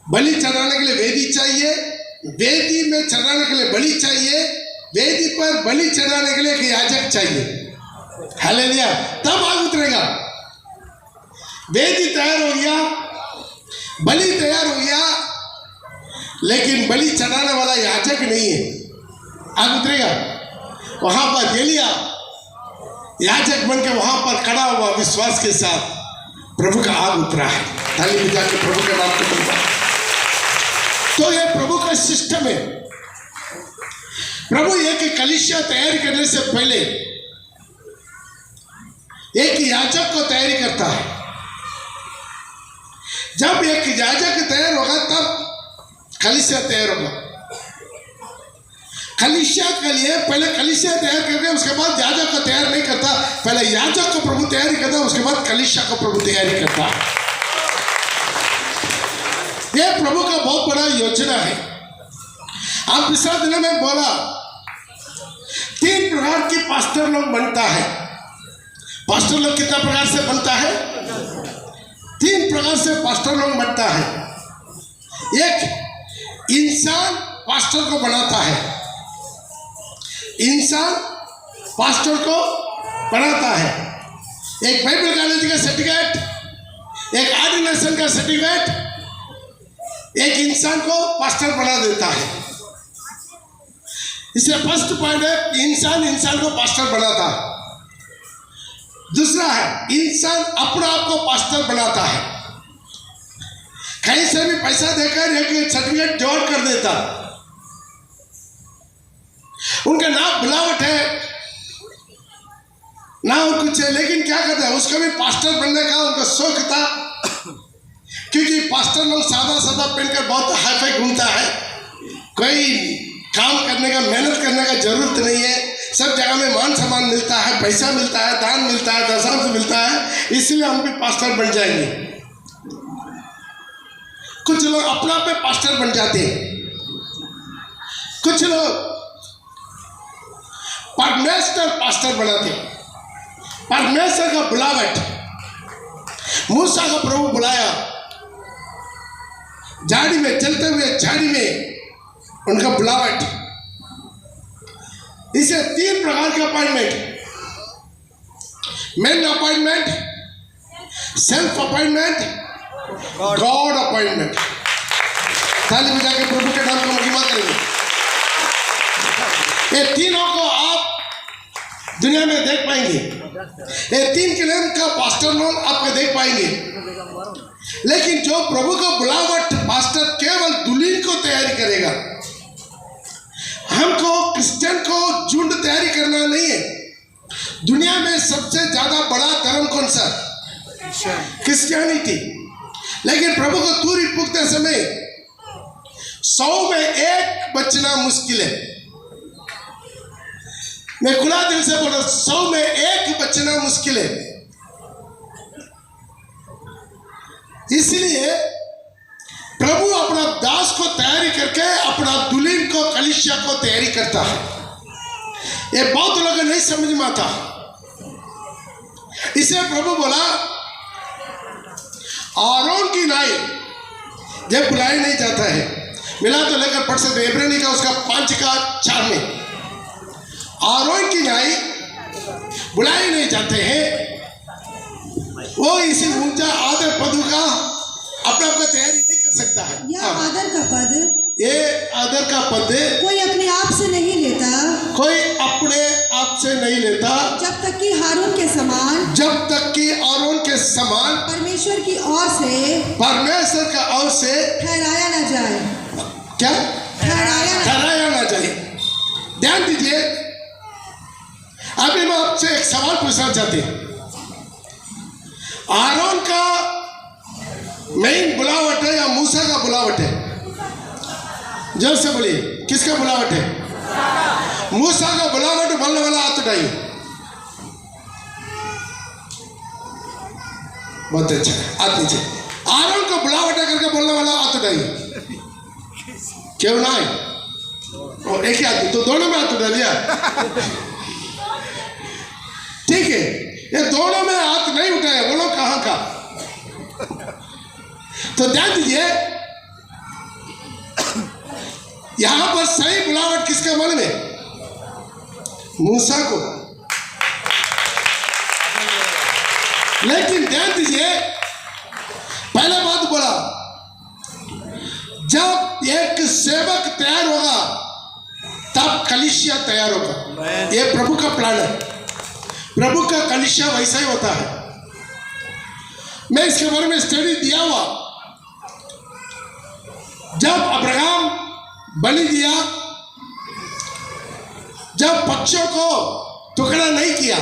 बलि चढ़ाने के लिए वेदी चाहिए, वेदी में चढ़ाने के लिए बलि चाहिए, वेदी पर बलि चढ़ाने के लिए एक याजक चाहिए। हालेलुया। तब आग उतरेगा। वेदी तैयार हो गया, बलि तैयार हो गया, लेकिन बलि चढ़ाने वाला याजक नहीं है, आग उतरेगा। वहां पर एलिया याजक बन के वहां पर खड़ा हुआ विश्वास के साथ, प्रभु का आग उतरा है। थाली में जाकर प्रभु के नाम को बोलता। तो ये प्रभु का सिस्टम है। प्रभु एक कलीसिया तैयारी करने से पहले एक याजक को तैयारी करता है। जब एक याजक तैयार होगा तब कलीसिया तैयार होगा। कलीसिया के लिए पहले कलीसिया तैयार करके उसके बाद याजक को तैयार नहीं करता। पहले याजक को प्रभु तैयारी करता, उसके बाद कलीसिया को प्रभु तैयारी करता। यह प्रभु का बहुत बड़ा योजना है। आप पिछले दिनों में बोला 3 प्रकार की पास्टर लोग बनता है। पास्टर लोग कितना प्रकार से बनता है? 3 प्रकार से पास्टर लोग बनता है। एक इंसान पास्टर को बनाता है, इंसान पास्टर को बनाता है। एक बाइबल कॉलेज का सर्टिफिकेट, एक ऑर्डिनेशन का सर्टिफिकेट एक इंसान को पास्टर बना देता है। इससे फर्स्ट पॉइंट है इंसान को पास्टर बनाता है। दूसरा है इंसान अपने आप को पास्टर बनाता है। कहीं से भी पैसा देकर एक सर्टिफिकेट जोड़ कर देता। उनका नाम बुलावट है ना कुछ है, लेकिन क्या करता है, उसका भी पास्टर बनने का उनका शौक था। क्योंकि पास्टर लोग सादा सादा पहनकर बहुत हाई फाई घूमता है। कोई काम करने का, मेहनत करने का जरूरत नहीं है। सब जगह में मान सम्मान मिलता है, पैसा मिलता है, दान मिलता है, दशांश मिलता है, इसलिए हम भी पास्टर बन जाएंगे। कुछ लोग अपना पे पास्टर बन जाते हैं। कुछ लोग परमेश्वर पास्टर बनाते। परमेश्वर का बुलावट, मूसा का प्रभु बुलाया, झाड़ी में चलते हुए झाड़ी में उनका बुलावट। इसे 3 प्रकार के appointment, man appointment, self appointment, God appointment. ताली बजा के प्रभु के नाम को महिमा करेंगे। ये तीनों को आप दुनिया में देख पाएंगे। ये 3 किलोमीटर का पास्टर लोग आपको देख पाएंगे। लेकिन जो प्रभु का बुलावट पास्टर केवल दुल्हन को तैयारी करेगा। हमको क्रिश्चियन को झुंड तैयारी करना नहीं है। दुनिया में सबसे ज्यादा बड़ा धर्म कौन सा? क्रिश्चियनिटी। लेकिन प्रभु को दूरी पूछते समय 100 में 1 बचना मुश्किल है। मैं खुला दिल से बोल रहा हूं, 100 में 1 बचना मुश्किल है। इसलिए प्रभु अपना दास को तैयारी करके अपना दुल्हन को, कलीसिया को तैयारी करता है। ये बहुत लोग नहीं समझ में आता। इसे प्रभु बोला आरोन की नाई जब बुलाया नहीं जाता है, मिला तो लेकर पढ़ सकते। इब्रानी का उसका 5:4 में आरोन की नाई बुलाए नहीं जाते हैं। वो इसी ऊंचा आदर पद का अपना आपका तैयारी नहीं कर सकता है। यह आदर का पद, ये आदर का पद कोई अपने आप से नहीं लेता, कोई अपने आप से नहीं लेता, जब तक कि हारून के समान, जब तक कि आरोन के समान परमेश्वर की ओर से, परमेश्वर का ओर से ठहराया न जाए। क्या? ठहराया न जाए। ध्यान दीजिए, अभी मैं आपसे एक सवाल पूछना चाहती हूँ। आरोन का मेन बुलावट है या मूसा का बुलावट है? जोर से बोलिए, किसका बुलावट है? मूसा का बुलावट बोलने वाला हाथ उठाइए। बहुत अच्छा, हाथ नीचे। आरोन को बुलावट करके बोलने वाला हाथ उठाइए। क्यों ना है? एक ही आदमी तो दोनों में हाथ उठा लिया। ठीक है, ये दोनों में हाथ नहीं उठाए, वो लोग कहां का? तो ध्यान दीजिए, यहां पर सही बुलावट किसके मालूम है? मूसा को। लेकिन ध्यान दीजिए, पहले बात बोला, जब एक सेवक तैयार होगा तब कलीसिया तैयार होगा। ये प्रभु का प्लान है। प्रभु का कलीसिया वैसा ही होता है। मैं इसके बारे में स्टडी दिया हुआ। जब अब्राहम बलि दिया, जब पक्षियों को टुकड़ा नहीं किया,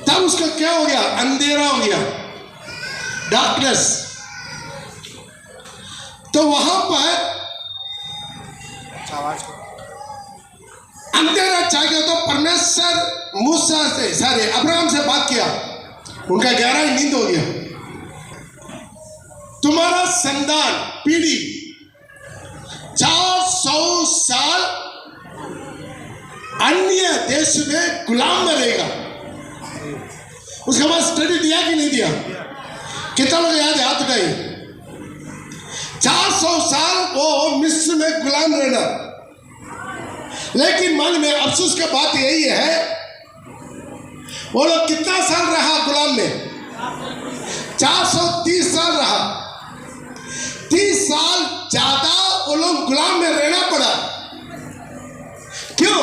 तब उसका क्या हो गया? अंधेरा हो गया, डार्कनेस। तो वहां पर अंधेरा छा गया। तो परमेश्वर मूसा से अब्राहम से बात किया, उनका गहरा नींद हो गया। तुम्हारा संतान पीढ़ी 400 साल अन्य देश में गुलाम में रहेगा। उसके बाद स्टडी दिया कि नहीं दिया? कितना लोग याद है? हाथ उठाइए। 400 साल वो मिस्र में गुलाम रहना। लेकिन मन में अफसोस की बात यही है, वो लोग कितना साल रहा गुलाम में? 430 साल रहा। 30 साल ज्यादा वो लोग गुलाम में रहना पड़ा। क्यों?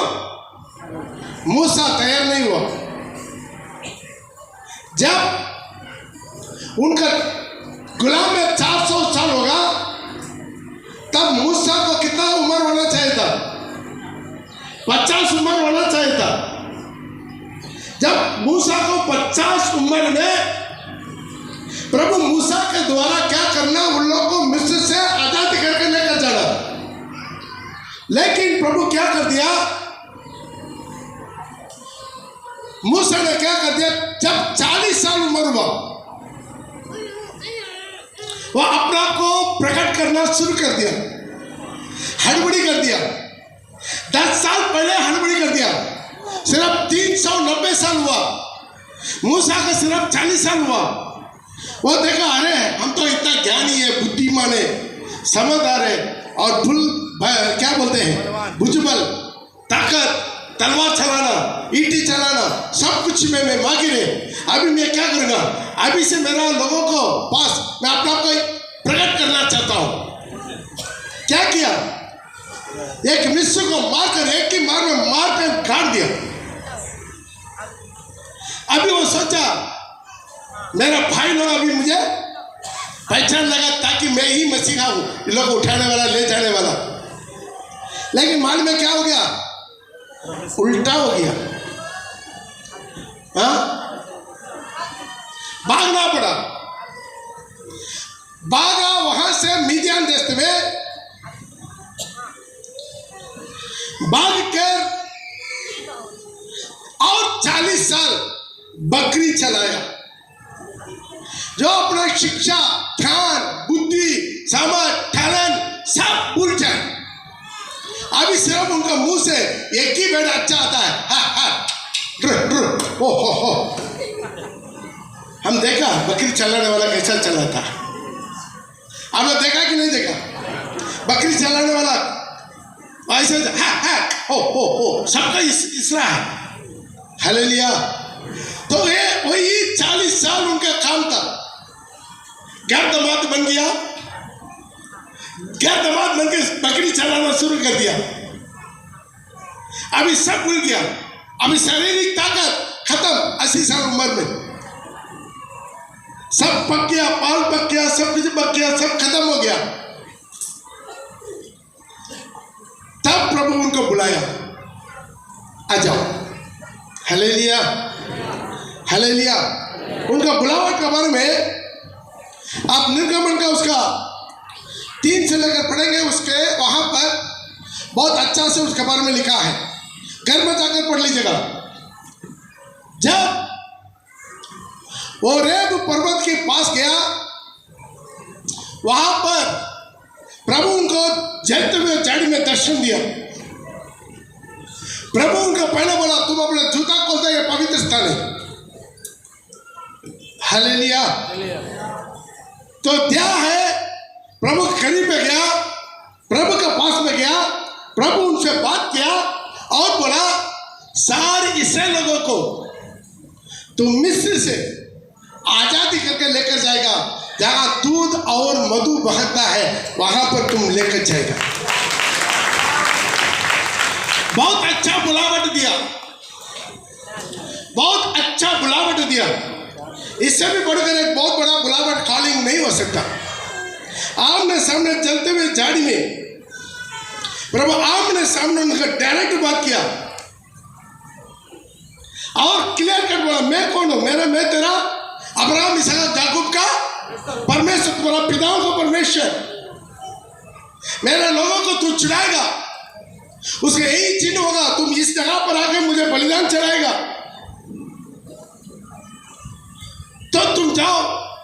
मूसा तैयार नहीं हुआ। जब उनका गुलाम में 400 साल होगा, तब मूसा को कितना उम्र होना चाहिए था? 50 उम्र होना चाहिए था। जब मूसा को 50 उम्र में प्रभु मूसा के द्वारा क्या करना, उन लोगों को मिस्र से आजादी करके लेकर जाना। लेकिन प्रभु क्या कर दिया? मूसा ने क्या कर दिया? जब 40 साल उम्र हुआ, वह अपना को प्रकट करना शुरू कर दिया। हड़बड़ी कर दिया। 10 साल पहले हड़बड़ी कर दिया। सिर्फ 390 साल हुआ। मूसा का सिर्फ 40 साल हुआ। वो देखा, अरे हम तो इतना ज्ञानी है, बुद्धिमान है, समझदार है, और क्या बोलते हैं, भुजबल, ताकत, तलवार चलाना, ईटी चलाना, सब कुछ में मागिर है। अभी मैं क्या करूंगा? अभी से मेरा लोगों को पास मैं अपना को प्रकट करना चाहता हूं। क्या किया? एक मिस्र को मारकर एक ही मार में मार के काट दिया। अभी वो सोचा मेरा भाई लोग अभी मुझे पहचान लगा, ताकि मैं ही मसीहा हूं, इन लोगों को उठाने वाला, ले जाने वाला। लेकिन मालूम में क्या हो गया? उल्टा हो गया। हाँ? भागना पड़ा। भागा वहां से मिदियान देश में, भाग कर और 40 साल बकरी चलाया। जो अपना शिक्षा, ध्यान, बुद्धि, समझ, टैलेंट सब भूल जाए। अभी सिर्फ उनका मुंह से एक ही वर्ड अच्छा आता है, हा हा, ड्र ड्र, ओ हो। हम देखा बकरी चलाने वाला कैसा चलाता है। आपने देखा कि नहीं देखा? बकरी चलाने वाला ऐसे हा हा, हो, सबका इसरा है। हालेलुया। तो ये वही 40 साल उनका काम था। घर दमाद बन गया। घर दमाद बन के बकरी चलाना शुरू कर दिया। अभी सब भूल गया। अभी शारीरिक ताकत खत्म। 80 साल उम्र में सब पक गया, पाल पक गया, सब कुछ पक गया, सब खत्म हो गया। तब प्रभु उनको बुलाया, आ जाओ। Hallelujah, hallelujah. उनका बुलावट के बारे में आप निर्गमन का उसका 3 से लेकर पढ़ेंगे। उसके वहां पर बहुत अच्छा से उसके बारे में लिखा है। घर में जाकर पढ़ लीजिएगा। जब वो रेब पर्वत के पास गया, वहां पर प्रभु उनको जलते हुए झाड़ी में दर्शन दिया। प्रभु उनको पहले बोला, तुम अपना जूता खोल दो, ये पवित्र स्थान है। हालेलुया। तो क्या है, प्रभु करीब में गया, प्रभु के पास में गया, प्रभु उनसे बात किया और बोला सारे इसराइल लोगों को तुम मिस्र से आजादी करके लेकर जाएगा, जहां दूध और मधु बहता है वहां पर तुम लेकर जाएगा। बहुत अच्छा बुलावट दिया, बहुत अच्छा बुलावट दिया। इससे भी बढ़कर एक बहुत बड़ा बुलावट कॉलिंग नहीं हो सकता। आमने सामने चलते हुए झाड़ी में प्रभु आमने सामने उनका डायरेक्ट बात किया और क्लियर कट बोला मैं कौन हूं, मैं तेरा अब्राहम इसहाक याकूब का परमेश्वर, तुम्हारा पिताओं का परमेश्वर, मेरे लोगों को तू चुराएगा, उसका यही चिन्ह होगा, तुम इस जगह पर आके मुझे बलिदान चढ़ाएगा, तो तुम जाओ,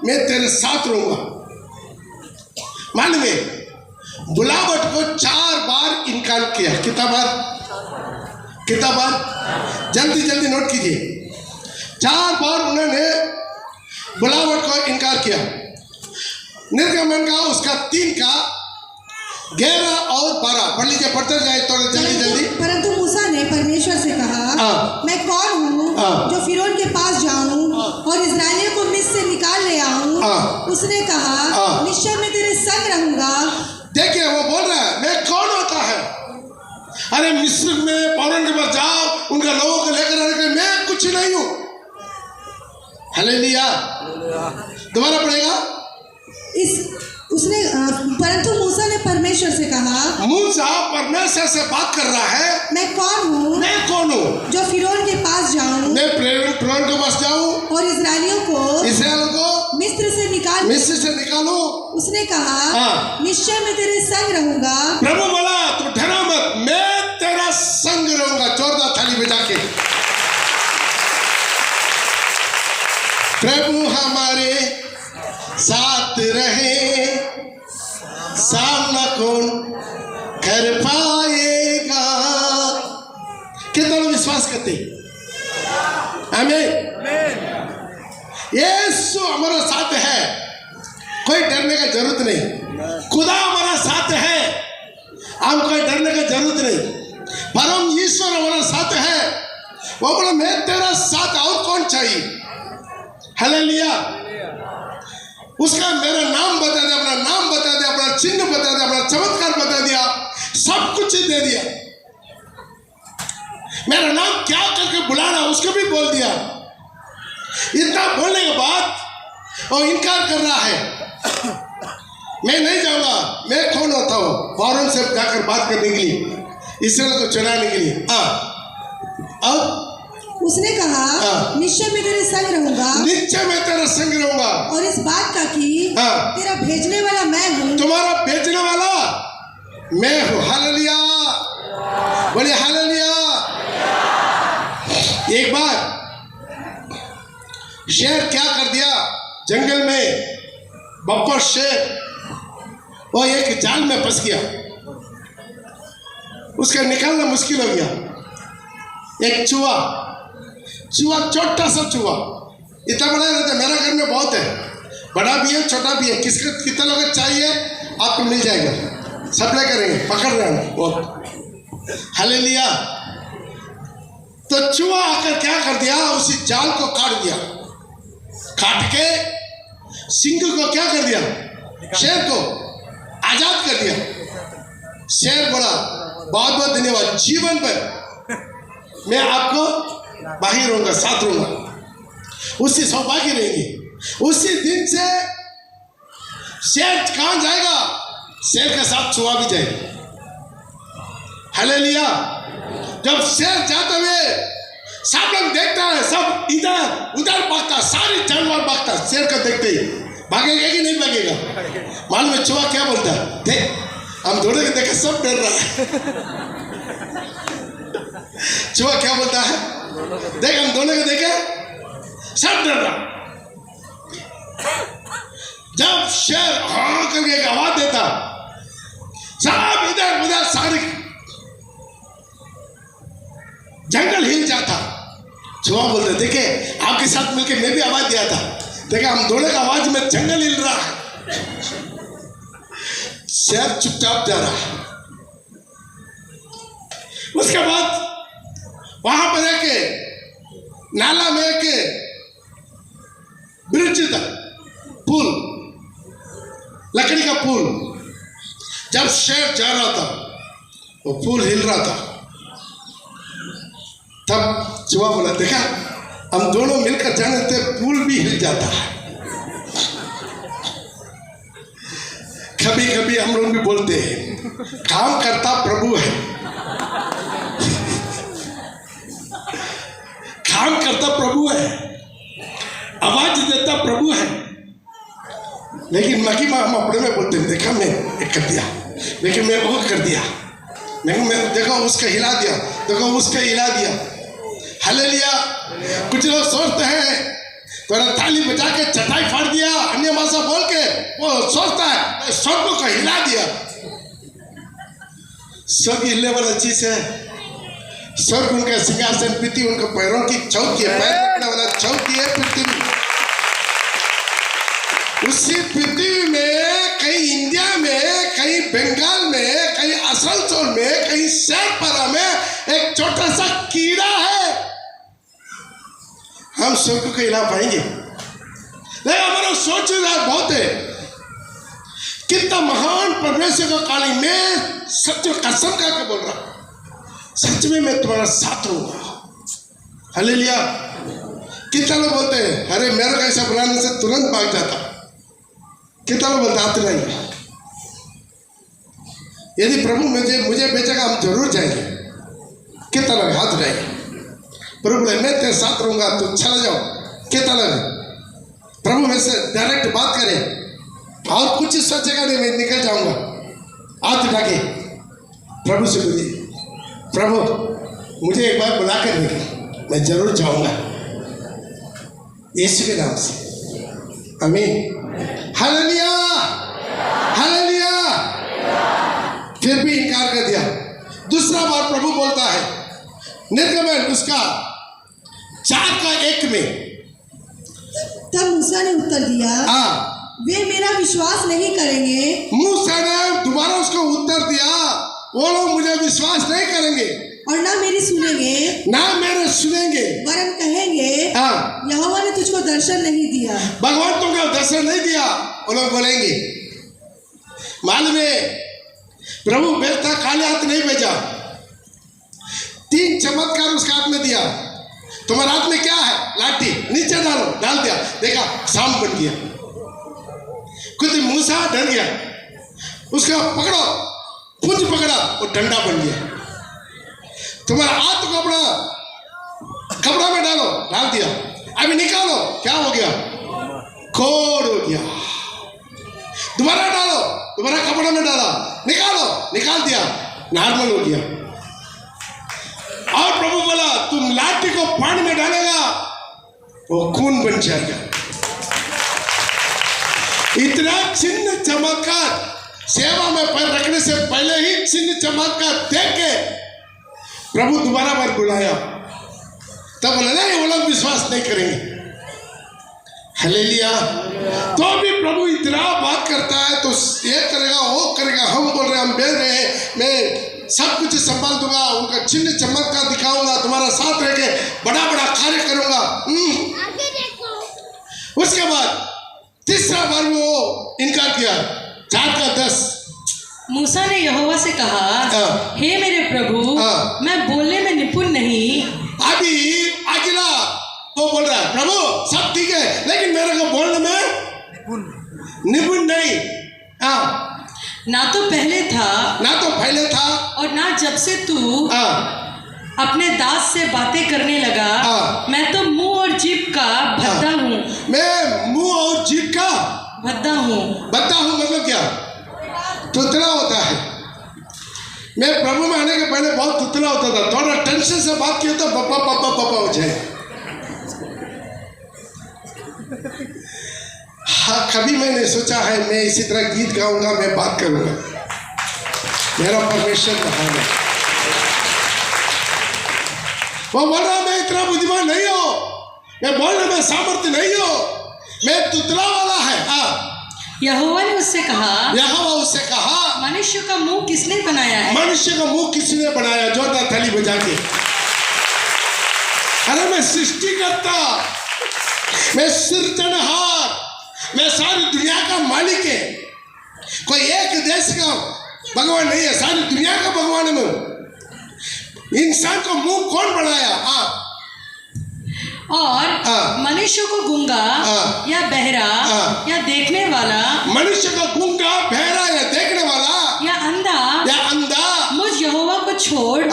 मैं तेरे साथ रहूंगा। मालूम है बुलावट को 4 बार इनकार किया। कितना बार जल्दी जल्दी नोट कीजिए। 4 बार उन्होंने बुलावट को इनकार किया। निर्गमन का उसका 3 का 11 और 12 पढ़ लीजिए, पढ़ते जाए थोड़ा जल्दी। परंतु मूसा ने परमेश्वर से कहा मैं कौन हूँ जो फिरौन के पास जाऊं और इस्राएलियों को मिस्र से निकाल ले आऊं। उसने कहा निश्चय मैं तेरे संग रहूंगा। देखिए वो बोल रहा है मैं कौन होता है, अरे मिस्र में फौरन के पास जाओ, उनका लोगों को लेकर आने के लिए मैं कुछ नहीं हूं। हालेलुया। दोबारा पढ़ेगा। परंतु मूसा ने परमेश्वर से कहा, मूसा परमेश्वर से बात कर रहा है मैं कौन हूँ जो फिरौन के पास जाऊं, मैं फिरौन के पास जाऊं और इस्राएलियों को मिस्र से निकालूं। उसने कहा निश्चय मैं तेरे संग रहूंगा। प्रभु बोला तू डरा मत, मैं तेरा संग रहूंगा। जोरदार थाली बजा के प्रभु हमारे साथ रहे, सामना कौन कर पाएगा। कितना लोग विश्वास करते? आमीन। यीशु हमारा साथ है, कोई डरने का जरूरत नहीं। खुदा हमारा साथ है, हम कोई डरने का जरूरत नहीं। परम ईश्वर हमारा साथ है, वो बोला मैं तेरा साथ, और कौन चाहिए। हालेलुया। उसका मेरा नाम बता दिया, अपना नाम बता दिया, अपना चिन्ह बता दिया, अपना चमत्कार बता दिया, सब कुछ दे दिया। मेरा नाम क्या करके बुलाना उसको भी बोल दिया। इतना बोलने के बाद वो इनकार कर रहा है, मैं नहीं जाऊंगा, मैं कौन होता हूं। फौरन से जाकर बात करने के लिए, इसराइल को चुराने के लिए। अब उसने कहा निश्चय मैं तेरे संग रहूंगा, निश्चय मैं तेरा संग रहूंगा, और इस बात का कि तेरा भेजने वाला मैं हूँ, तुम्हारा भेजने वाला मैं हूँ। हालेलुया, बोलिए हालेलुया। एक बार शेर क्या कर दिया, जंगल में बब्बर शेर, वो एक जाल में फंस गया, उसका निकालना मुश्किल हो गया। एक चूहा छोटा सा चूहा, इतना बड़ा रहता है, मेरा घर में बहुत है, बड़ा भी है छोटा भी है। कितना लोग चाहिए आपको मिल जाएगा, सप्लाई करेंगे, पकड़ रहे हैं बहुत। हालेलुया। तो चूहा आकर क्या कर दिया, उसी जाल को काट दिया, काट के सिंह को क्या कर दिया, शेर को आजाद कर दिया। शेर बोला बहुत बहुत धन्यवाद, जीवन पर मैं आपको बाहर रहूंगा, साथ रहूंगा। उससे सौभाग्य रहेगी। उसी दिन से शेर कहां जाएगा, शेर के साथ चूहा भी जाएगा। हालेलुया। जब शेर जाते हुए सब लोग देखता है, सब इधर उधर भागता, सारे जानवर भागता, शेर को देखते ही भागेगा कि नहीं भागेगा। मालूम है चूहा क्या बोलता है, देख हम दोनों को देखे सब डर रहा है। चूहा क्या बोलता है, देख हम दोनों को देखे सब डर रहा। जब शेर हाँ करके एक आवाज देता, सब इधर उधर सारे जंगल हिल जाता। चूहा बोलते देखे आपके साथ मिलकर मैं भी आवाज दिया था, देखा हम दोनों का आवाज में जंगल हिल रहा है। शेर चुपचाप जा रहा है। उसके बाद वहां पर एक नाला में एक ब्रिज था, पुल, लकड़ी का पुल। जब शेर जा रहा था वो पुल हिल रहा था। तब चूहा बोला, देखा हम दोनों मिलकर जाने थे, पुल भी हिल जाता है। कभी कभी हम लोग भी बोलते हैं काम करता प्रभु है, काम करता प्रभु है, आवाज देता प्रभु है, लेकिन महिमा हम अपने में बोलते हैं, देखा मैं एक कर दिया, लेकिन मैं वो कर दिया, लेकिन मैं देखो उसका हिला दिया, देखो उसका हिला दिया। हालेलुया। कुछ लोग सोचते हैं थोड़ा ताली बजा के चटाई फाड़ दिया, अन्य भाषा बोल के वो सोचता है स्वर्ग को हिला दिया। स्वर्ग हिलने वाला चीज है। स्वर्ग उनका सिंहासन, पृथ्वी उनके पैरों की चौकी है, पैर रखने वाला चौकी है पृथ्वी। उसी पृथ्वी में कहीं इंडिया में, कहीं बंगाल में, कहीं आसनसोल में, कहीं शेरपारा में एक छोटा सा कीड़ा है। हम स्वर्ग को हिला पाएंगे? नहीं, हमारा सोच बहुत है। कितना महान परमेश्वर का काली, मैं सच कसम खा के बोल रहा हूं, सच में मैं तुम्हारा साथ रहूंगा। हालेलुया। कितना लोग बोलते हैं अरे मेरे को ऐसा बुलाने से तुरंत भाग जाता। कितना लोग बोलते आते नहीं, यदि प्रभु मुझे भेजेगा हम जरूर जाएंगे। कितना लोग हाथ उठाएंगे? प्रभु बोले मैं तेरे साथ रहूंगा, तू चला जाओ। कितना लोग प्रभु में से डायरेक्ट बात करें और कुछ सोचेगा नहीं, मैं निकल जाऊंगा। हाथ उठा के प्रभु से बोलिए, प्रभु मुझे एक बार बुला कर देखिए, मैं जरूर जाऊंगा यीशु के नाम से। आमीन। Hallelujah, hallelujah. फिर भी इनकार कर दिया। दूसरा बार प्रभु बोलता है, निर्गमन उसका 4:1 में। तब मूसा ने उत्तर दिया, वे मेरा विश्वास नहीं करेंगे। मूसा ने दोबारा उसको उत्तर दिया, वो लोग मुझे विश्वास नहीं करेंगे और ना मेरी सुनेंगे, ना मेरे सुनेंगे, वरन कहेंगे यहोवा ने तुझको दर्शन नहीं दिया। भगवान तुमको दर्शन नहीं दिया, वो लोग बोलेंगे। मालूम है प्रभु भेजता खाली हाथ नहीं भेजा, 3 चमत्कार उसके हाथ में दिया। तुम्हारे हाथ में क्या है? लाठी, नीचे डालो, डाल दिया, देखा सांप बन गया। खुद मूसा डर गया, उसका पकड़ो, पुंज पकड़ा, वो डंडा बन गया। तुम्हारा हाथ को अपना कपड़ा में डालो, डाल दिया, अभी निकालो, क्या हो गया? कोड़ हो गया। दोबारा डालो, दोबारा कपड़ा में डाला, निकालो, निकाल दिया, नॉर्मल हो गया। और प्रभु बोला तुम लाठी को पानी में डालेगा वो खून बन जाएगा। इतना चिन्ह चमत्कार सेवा में पैर रखने से पहले ही चिन्ह चमत्कार देख के प्रभु दोबारा बार बुलाया। तब बोला नहीं, वो लोग विश्वास नहीं करेंगे। हालेलुया। तो भी प्रभु इतना बात करता है, तो ये करेगा, वो करेगा, हम बोल रहे हैं, हम भेज रहे हैं, मैं सब कुछ संभाल दूंगा, उनका चिन्ह चमत्कार दिखाऊंगा, तुम्हारा साथ रह के बड़ा बड़ा कार्य करूंगा। उसके बाद तीसरा बार वो इनकार किया। 4:10 मूसा ने यहोवा से कहा, हे मेरे प्रभु, मैं बोलने में निपुण नहीं। अभी अगला वो बोल रहा है, प्रभु सब ठीक है, लेकिन मेरे को बोलने में निपुण नहीं। ना तो पहले था और ना जब से तू अपने दास से बातें करने लगा। मैं तो मुंह और जीभ का भद्दा हूँ। मैं मुंह और जीभ का भद्दा हूँ। मतलब क्या? तुतला होता है। मैं प्रभु में आने के पहले बहुत तुतला होता था, थोड़ा टेंशन से बात किया तो पापा हो जाए। हाँ, कभी मैंने सोचा है मैं इसी तरह गीत गाऊंगा, मैं बात करूंगा। मेरा परमेश्वर महान है। वो बोल रहा मैं इतना बुद्धिमान नहीं हूं, मैं बोलने में सामर्थ्य नहीं हूं, मैं तुतला वाला है। यहोवा ने उससे कहा, मनुष्य का मुंह किसने बनाया है? मनुष्य का मुंह किसने बनाया? जोरदार ताली बजा के। अरे मैं सृष्टिकर्ता, मैं सृजनहार, मैं सारी दुनिया का मालिक है। कोई एक देश का भगवान नहीं है, सारी दुनिया का भगवान है मैं। इंसान को मुंह कौन बनाया? और मनुष्य को गूंगा या बहरा या देखने वाला, मनुष्य को गूंगा, बहरा या देखने वाला या अंधा मुझ यहोवा को छोड़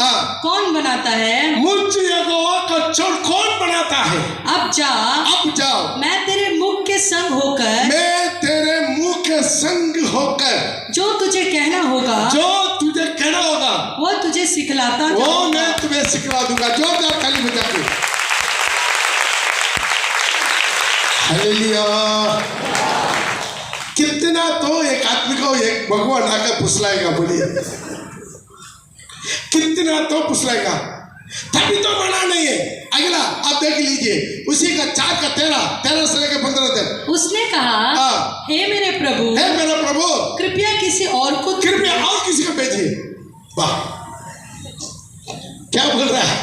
कौन बनाता है? मुझ यहोवा को छोड़ कौन बनाता है? अब जाओ, मैं तेरे मुख के संग होकर जो तुझे कहना होगा वो तुझे सिखलाता, वो मैं तुम्हें सिखला दूंगा। जोरदार ताली बजा के। हालेलुया। कितना तो एक आदमी को एक भगवान आकर फुसलाएगा, बोलिए कितना तो फुसलाएगा, तभी तो मना नहीं है। अगला आप देख लीजिए, उसी का 4 का 13 से लेकर 15 तक। उसने कहा, हे मेरे प्रभु, कृपया किसी और किसी को भेजिए। वाह, क्या बोल रहा है?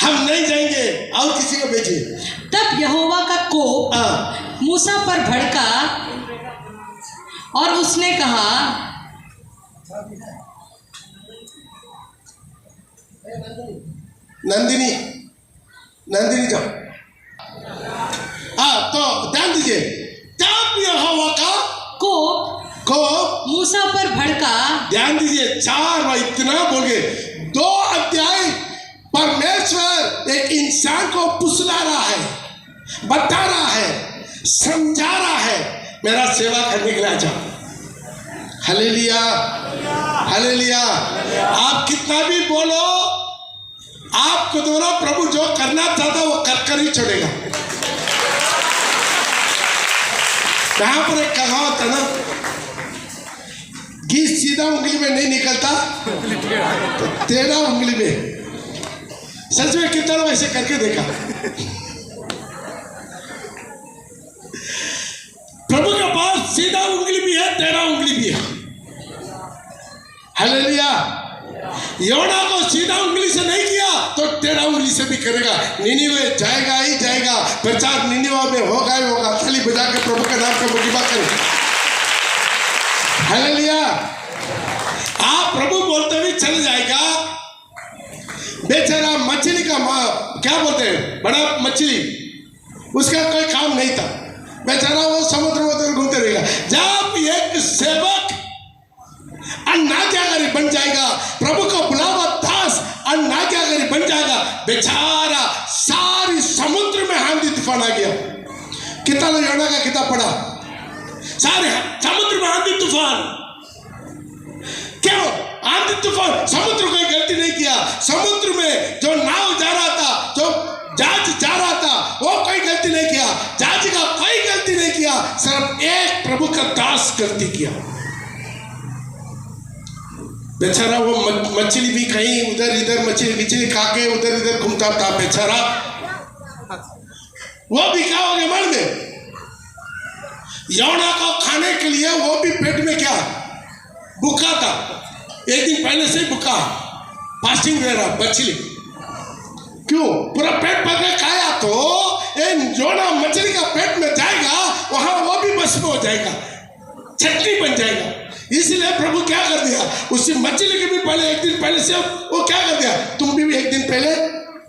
हम नहीं जाएंगे, और किसी को भेजिए। तब यहोवा का कोप मूसा पर भड़का और उसने कहा, नंदिनी जाओ। तो ध्यान दीजिए, तब यहोवा का कोप मूसा पर भड़का। ध्यान दीजिए, 4 बार इतना बोल गए। 2 अध्याय परमेश्वर एक इंसान को फुसला रहा है, बता रहा है, समझा रहा है, मेरा सेवा करने के लिए आ जाओ। Hallelujah, hallelujah. आप कितना भी बोलो, आपको द्वारा प्रभु जो करना चाहता वो कर ही छोड़ेगा। यहाँ पर एक कहावत है ना, घी सीधा उंगली में नहीं निकलता तो टेढ़ा उंगली में। सच में कितना लोग ऐसे करके देखा? प्रभु के पास सीधा उंगली भी है, टेढ़ा उंगली भी है। हालेलुया। योना को सीधा उंगली से नहीं किया तो टेढ़ा उंगली से भी करेगा। निनिवे जाएगा ही जाएगा, प्रचार निनिवा में होगा ही होगा। ताली बजा के प्रभु के नाम का मुकीबा करें। हालेलुया। आप प्रभु बोलते हुए चले जाएगा। बेचारा मछली का क्या बोलते हैं, बड़ा मछली, उसका कोई काम नहीं था। बेचारा वो समुद्र में घूमते रहेगा। जब एक सेवक अन्नाज्ञाकारी बन जाएगा, प्रभु को बुलावा दास अन्नाज्ञाकारी बन जाएगा, बेचारा सारी समुद्र में आंधी तूफान आ गया। कितना लोग योना का किताब पढ़ा? सारे समुद्र में आंधी तूफान। क्यों आंधी तूफान? समुद्र कोई गलती नहीं किया। समुद्र में जो नाव जा रहा था, जो जहाज जा रहा था, वो कोई गलती नहीं किया। जहाज का कोई गलती नहीं किया, सिर्फ एक प्रभु का दास गलती किया। बेचारा वो मछली भी कहीं उधर इधर मछली खा के उधर इधर घूमता था। बेचारा वो भी क्या हो गया मन में? योना को खाने के लिए वो भी पेट में क्या भूखा था। एक दिन पहले से भूखा, फास्टिंग रह रहा मछली। क्यों? पूरा पेट भर के खाया तो योना मछली का पेट में जाएगा, वहां वो भी भस्म हो जाएगा, चटनी बन जाएगा। इसलिए प्रभु क्या कर दिया, उसी मछली के भी पहले एक दिन पहले से वो क्या कर दिया, तुम भी एक दिन पहले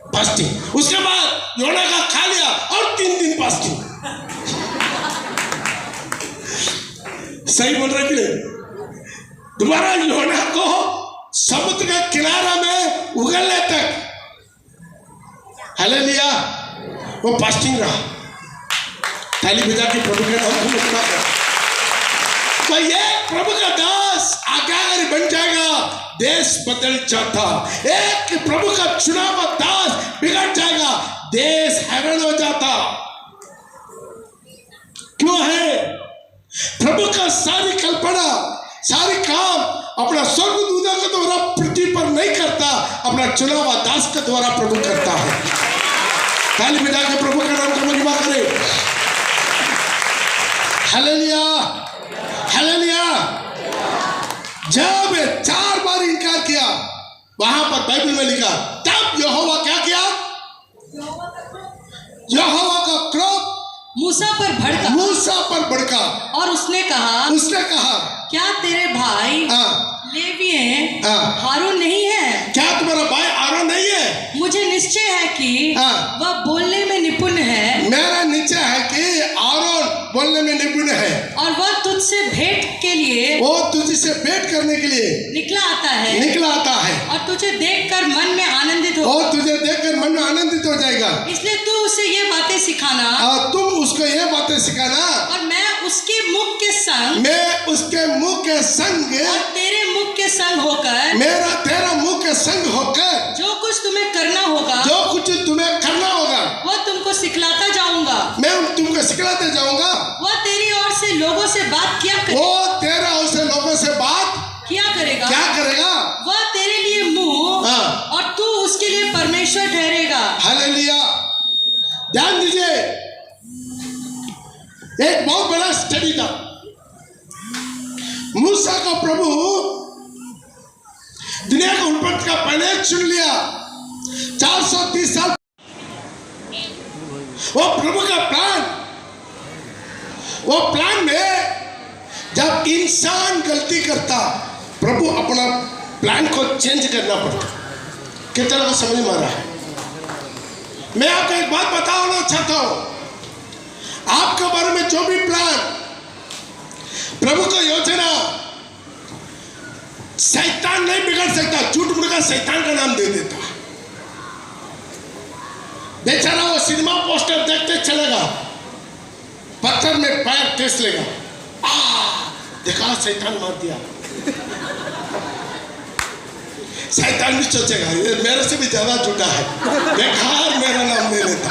फास्टिंग। उसके बाद योना का खा लिया और 3 दिन फास्टिंग। सही बोल रहे कि दोबारा योना को समुद्र के किनारा में उगलने तक, हालेलुया, वो फास्टिंग रहा। ताली बजा के प्रभु के नाम को मुकम्मल कर। तो ये प्रभु का दास आज्ञाकारी बन जाएगा, देश बदल जाता। एक प्रभु का चुना हुआ दास बिगड़ जाएगा, देश हैरान हो जाता। क्यों है? प्रभु का सारी कल्पना, सारी काम अपना स्वर्गदूतों के द्वारा पृथ्वी पर नहीं करता, अपना चुना हुआ दास के द्वारा प्रभु करता है। ताली बजा के प्रभु का नाम को महिमा करें। Hallelujah, hallelujah. जब ये 4 बार इनकार किया, वहां पर बाइबल में लिखा, तब यहोवा क्या किया? यहोवा का क्रोध मूसा पर भड़का और उसने कहा क्या तेरे भाई लेवी हारून नहीं है? क्या तुम्हारा भाई आरोन नहीं है? मुझे निश्चय है कि वह बोलने में निपुण है। मेरा निश्चय है कि आरोन बोलने में निपुण है और वह तुझसे भेंट के लिए, वो तुझसे भेंट करने के लिए निकला आता है और तुझे देखकर मन में आनंदित हो, और तुझे देखकर मन में आनंदित हो जाएगा। इसलिए तू उसे ये बातें सिखाना, और तुम उसको ये बातें सिखाना, और मैं उसके मुख के संग, और तेरे मुख के संग होकर, तेरा मुख के संग होकर जो कुछ तुम्हें करना होगा, वह तुमको सिखलाता जाऊंगा। मैं तुमको सिखलाते जाऊंगा। वह तेरी ओर से लोगों से बात क्या करेगा? वह तेरे लिए मुंह और तू उसके लिए परमेश्वर ठहरेगा। हालेलुया। ध्यान दीजिए, एक बहुत बड़ा स्टडी था। मूसा को प्रभु दुनिया को उत्पत्ति का पहले चुन लिया। 430 साल वो प्रभु का प्लान में जब इंसान गलती करता, प्रभु अपना प्लान को चेंज करना पड़ता। कितना को समझ में आ रहा है? मैं आपको एक बात बताना चाहता हूं, आपके बारे में जो भी प्लान, प्रभु का योजना शैतान नहीं बिगड़ सकता। झूठ मूठ का शैतान का नाम दे देता। बेचारा वो सिनेमा पोस्टर देखते चलेगा, पत्थर में पैर ठेस लेगा, देखा शैतान मार दिया। शैतान भी सोचेगा ये मेरे से भी ज्यादा झूठा है, बेकार मेरा नाम ले लेता।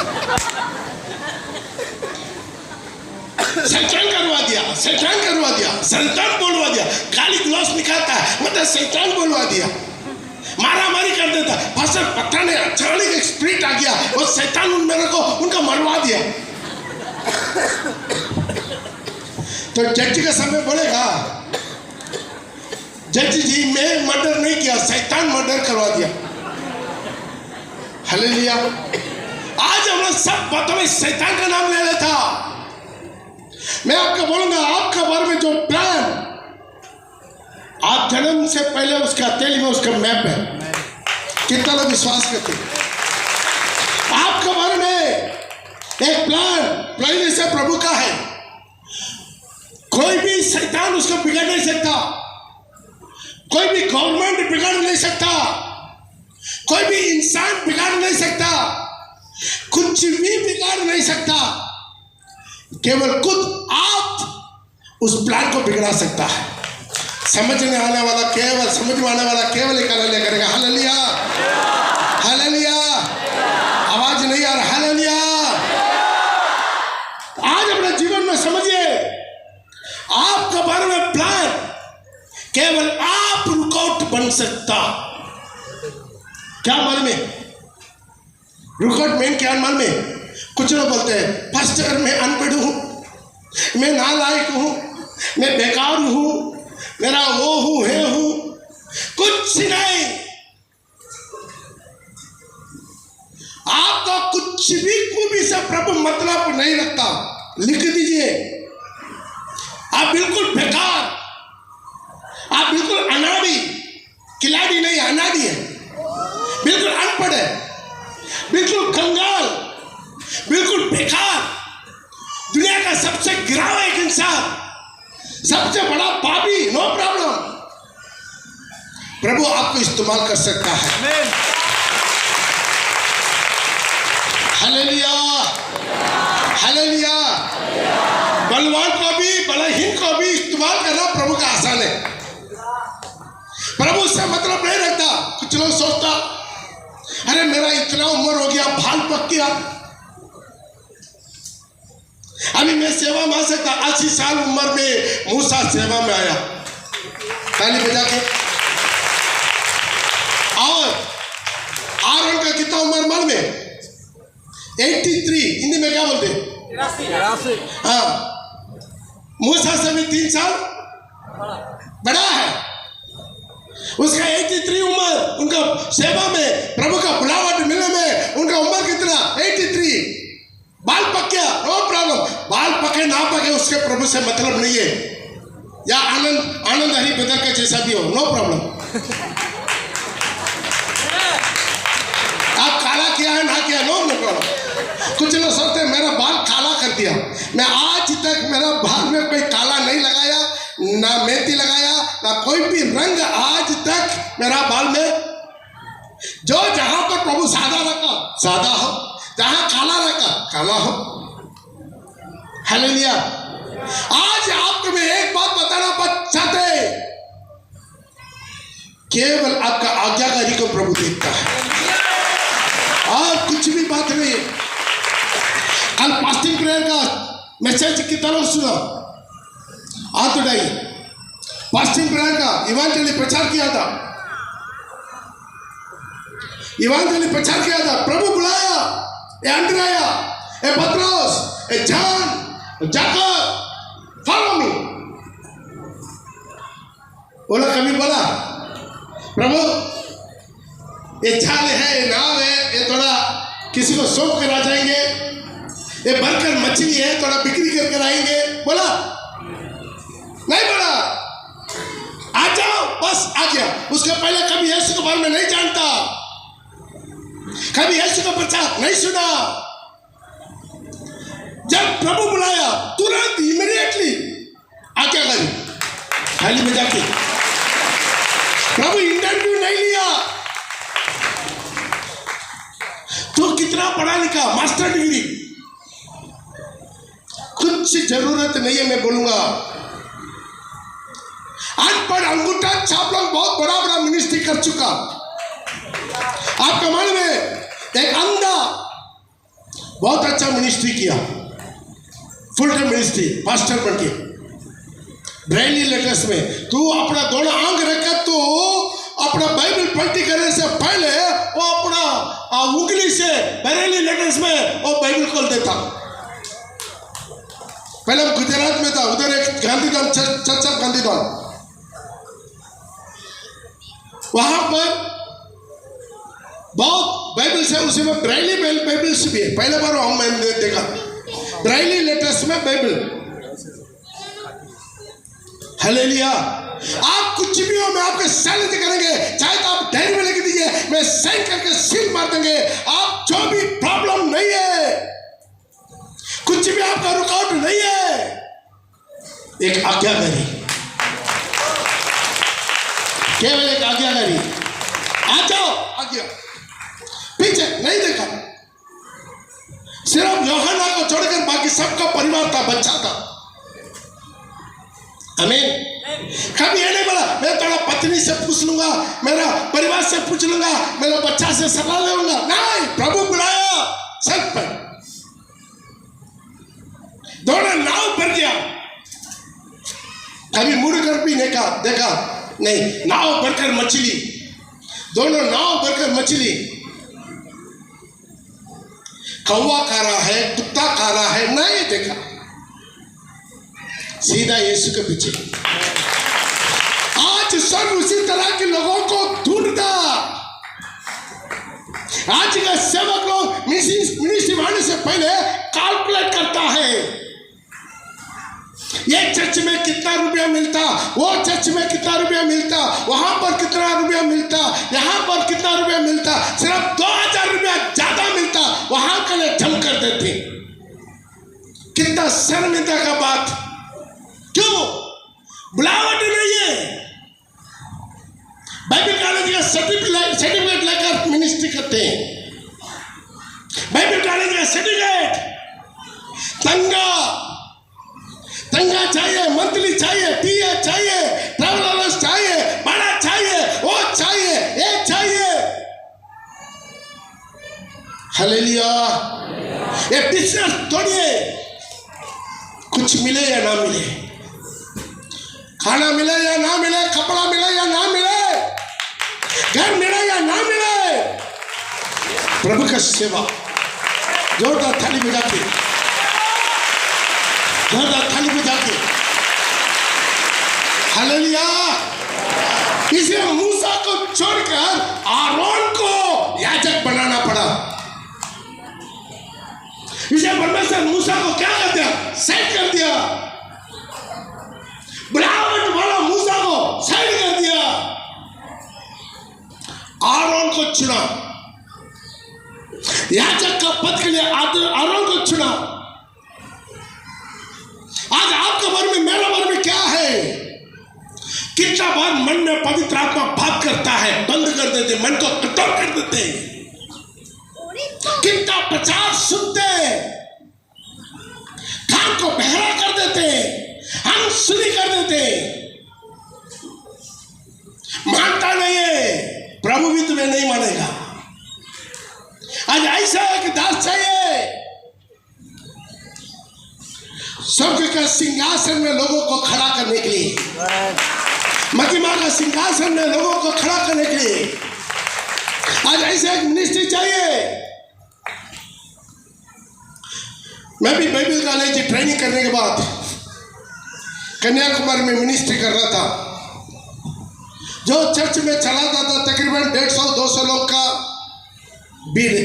शैतान करवा दिया, शैतान बोलवा दिया, गाली गलौज निकालता है, मतलब शैतान बोलवा दिया, मारामारी कर देता। फसल पता नहीं अचानक एक स्पिरिट आ गया और शैतान मेरे को उनका मरवा दिया। तो जज के सामने बोलेगा, जज जी मैं मर्डर नहीं किया, शैतान मर्डर करवा दिया। हालेलुया। आज हम लोग सब बातों में शैतान का नाम ले लेता। मैं आपको बोलूंगा, आपका बारे में जो प्लान आप जन्म से पहले उसका तेल में उसका मैप है। कितना लोग विश्वास करते हैं? आपके बारे में एक प्लान पहले से प्रभु का है। कोई भी शैतान उसको बिगाड़ नहीं सकता, कोई भी गवर्नमेंट बिगाड़ नहीं सकता, कोई भी इंसान बिगाड़ नहीं सकता, कुछ भी बिगाड़ नहीं सकता। केवल खुद आप उस प्लान को बिगड़ा सकता है। समझ में आने वाला केवल एक हालेलुया करेगा। Hallelujah, hallelujah. आवाज नहीं आ रहा? हालेलुया। आज अपने जीवन में समझिए, आपका बारे में प्लान केवल आप रुकावट बन सकता। क्या मालूम है रुकावट मेन क्या मालूम है? कुछ लोग बोलते हैं पास्टर मैं अनपढ़ हूं, मैं नालायक हूं, मैं बेकार हूं, मेरा वो हूं है हूं। कुछ नहीं, आपका कुछ भी से प्रभु मतलब नहीं रखता। लिख दीजिए, आप बिल्कुल बेकार, आप बिल्कुल अनाड़ी, खिलाड़ी नहीं अनाड़ी है, बिल्कुल अनपढ़ है, बिल्कुल कंगाल, बिल्कुल बेकार, दुनिया का सबसे गिरा हुआ एक इंसान, सबसे बड़ा पापी। नो प्रॉब्लम, प्रभु आपको इस्तेमाल कर सकता है। Hallelujah, hallelujah. बलवान को भी बलहीन को भी इस्तेमाल करना प्रभु का आसान है। प्रभु उससे मतलब नहीं रखता। कुछ लोग सोचता अरे मेरा इतना उम्र हो गया, भाल पक गया, अभी मैं सेवा में आ सकता। 80 साल उम्र में मूसा सेवा में आया, ताली बजा के। और आरोन का कितना उम्र मालूम में? 83। हिंदी में क्या बोलते? 83। हाँ, मूसा से भी 3 साल बड़ा है। उसका 83 उम्र, उनका सेवा में, प्रभु का बुलावट मिलने में उनका उम्र कितना? 83। बाल पक गया, नो प्रॉब्लम। बाल पके ना पके उसके प्रभु से मतलब नहीं है। या आनंद हरी बदर का जैसा भी हो, नो प्रॉब्लम। आप काला किया है ना किया, नो प्रॉब्लम। कुछ लोग सोचते हैं मेरा बाल काला कर दिया। मैं आज तक मेरा बाल में कोई काला नहीं लगाया, ना मेहंदी लगाया, ना कोई भी रंग आज तक मेरा बाल में। जो जहां पर प्रभु सादा रखा सादा हो, जहां काला रखा काला हो। हालेलुया। आज आपको मैं एक बात बताना चाहते, केवल आपका आज्ञाकारी को प्रभु देखता है और कुछ भी बात नहीं। कल फास्टिंग प्रेयर का मैसेज की तरफ सुना, हाथ उठाइए। फास्टिंग प्रेयर का इवांजली प्रचार किया था, इवांजली प्रचार किया था। प्रभु बुलाया, ए अंद्रया, ए पत्रोस, ए जॉन, जाकब, फॉलो मी। बोला, कभी बोला प्रभु ये झाल है, ये नाव है, ये थोड़ा किसी को सौंप कर आ जाएंगे, ये भरकर मछली है, थोड़ा बिक्री करके आएंगे? बोला नहीं, बोला आ जाओ, बस आ गया। उसके पहले कभी यीशु के बारे में नहीं जानता, कभी यीशु का प्रचार नहीं सुना। जब प्रभु बुलाया तुरंत इमीडिएटली आज्ञा करी, थाली में जाके। प्रभु इंटरव्यू नहीं लिया। तो कितना पढ़ा लिखा, मास्टर डिग्री, कुछ जरूरत नहीं है। मैं बोलूंगा अनपढ़ अंगूठा छाप लोग बहुत बड़ा बड़ा मिनिस्ट्री कर चुका। आपका मालूम है, एक अंधा बहुत अच्छा मिनिस्ट्री किया, फुल टाइम मिनिस्ट्री, पास्टर बन के ब्रेली लेटर्स में। तू अपना दोनों आंख रखा, तो अपना बाइबल पलटी करने से पहले वो अपना उंगली से ब्रेली लेटर्स में वो बाइबल खोल देता। पहले हम गुजरात में था, उधर एक गांधीधाम चर्च ऑफ गांधीधाम, वहां पर बहुत बाइबल से, उसी में ब्रेली बाइबल्स भी है। पहले बार मैंने देखा ब्रेली लेटर्स में बाइबल। हालेलुया। आप कुछ भी हो, मैं आपके सैनिक करेंगे, चाहे तो आप डायरी में लिख दीजिए, मैं साइन करके सील मार देंगे। आप जो भी प्रॉब्लम नहीं है, कुछ भी आपका रुकावट नहीं है, एक आज्ञाकारी, केवल एक आज्ञाकारी। आ जाओ, आज्ञा, पीछे नहीं देखा। सिर्फ यूहन्ना को छोड़कर बाकी सबका परिवार था, बच्चा था। आमीन। कभी ये नहीं बोला मैं थोड़ा पत्नी से पूछ लूंगा, मेरा परिवार से पूछ लूंगा, मेरा बच्चा से सलाह ले लूंगा। नहीं, प्रभु बुलाया सब पर, दोनों नाव पर गया। कभी मुड़कर भी देखा नहीं, नाव भरकर मछली, दोनों नाव भरकर मछली। कौवा खा रहा है, कुत्ता खा रहा है, नहीं देखा, सीधा यीशु के पीछे। आज सब उसी तरह के लोगों को ढूंढता। आज का सेवक लोग मिनिस्ट्री आने से पहले कैलकुलेट करता है, ये चर्च में कितना रुपया मिलता, वो चर्च में कितना रुपया मिलता, वहां पर कितना रुपया मिलता, यहाँ पर कितना रुपया मिलता। सिर्फ 2000 रुपया ज्यादा मिलता, वहां के लिए जम कर देते। कितना शर्मिंदा का बात। क्यों? बुलावट नहीं है। बाइबल कॉलेज का सर्टिफिकेट लेकर मिनिस्ट्री करते हैं। बाइबल कॉलेज का सर्टिफिकेट, तंगा चाहिए, मंथली चाहिए, टीए चाहिए, ट्रैवल अलाउंस चाहिए, बड़ा चाहिए, वो चाहिए, ये चाहिए। हालेलुया। ये बिजनेस थोड़ी है, कुछ मिले या ना मिले, खाना मिले या ना मिले, कपड़ा मिले या ना मिले, घर मिले या ना मिले, प्रभु का सेवा। जोरदार थाली बजा के, जोरदार थाली बजा के। हालेलुया। इसलिए मूसा को छोड़कर आरोन को याजक बनाना पड़ा। इसे परमेश्वर मूसा को क्या कर दिया? साइड कर दिया। बनावट वाला मूसा को साइड कर दिया, आरोन को चुना। याजक का पद के लिए आरोन को चुना। आज आपके मन में, मेरा मन में क्या है? कितना बार मन में पवित्र आत्मा भाग करता है, बंद कर देते, मन को कटोर कर देते। कितना प्रचार सुनते, कान को बहरा कर देते, अनसुनी कर देते। मानता नहीं है, प्रभु भी तुम्हें नहीं मानेगा। आज ऐसा एक दास चाहिए, स्वर्ग के सिंहासन में लोगों को खड़ा करने के लिए, महिमा का सिंहासन में लोगों को खड़ा करने के लिए आज ऐसा एक मिनिस्ट्री चाहिए। मैं भी बाइबल कॉलेज ट्रेनिंग करने के बाद कन्याकुमारी में मिनिस्ट्री कर रहा था। जो चर्च में चलाता था तकरीबन 150-200 लोग का भीड़,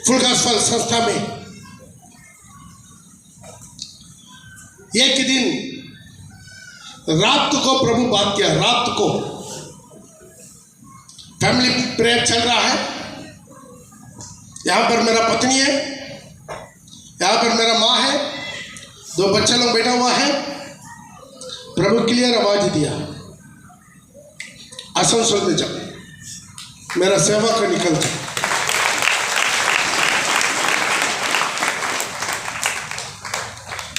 फुल गॉस्पेल संस्था में। एक दिन रात को प्रभु बात किया, रात को फैमिली प्रेयर चल रहा है। यहां पर मेरा पत्नी है, यहां पर मेरा माँ है, 2 बच्चा लोग बैठा हुआ है। प्रभु क्लियर आवाज दिया, आसनसोल में जाओ, मेरा सेवा का निकल जाओ।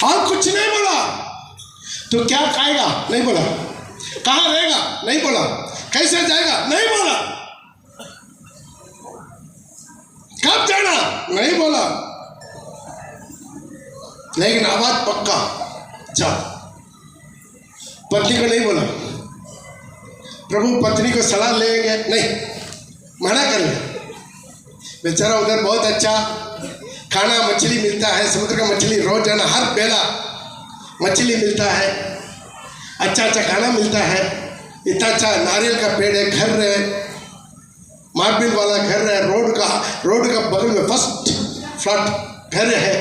और कुछ नहीं बोला। तो क्या खाएगा? नहीं बोला। कहाँ रहेगा? नहीं बोला। कैसे जाएगा? नहीं बोला। कब जाना? नहीं बोला। लेकिन आवाज पक्का, जाओ। पत्नी को नहीं बोला। प्रभु पत्नी को सलाह लेंगे? नहीं, मना करेंगे। बेचारा उधर बहुत अच्छा खाना, मछली मिलता है, समुद्र का मछली रोजाना हर बेला मछली मिलता है, अच्छा अच्छा खाना मिलता है, इतना अच्छा नारियल का पेड़ है, घर है, मार्बल वाला घर है, रोड का बगल में फर्स्ट फ्लैट घर है,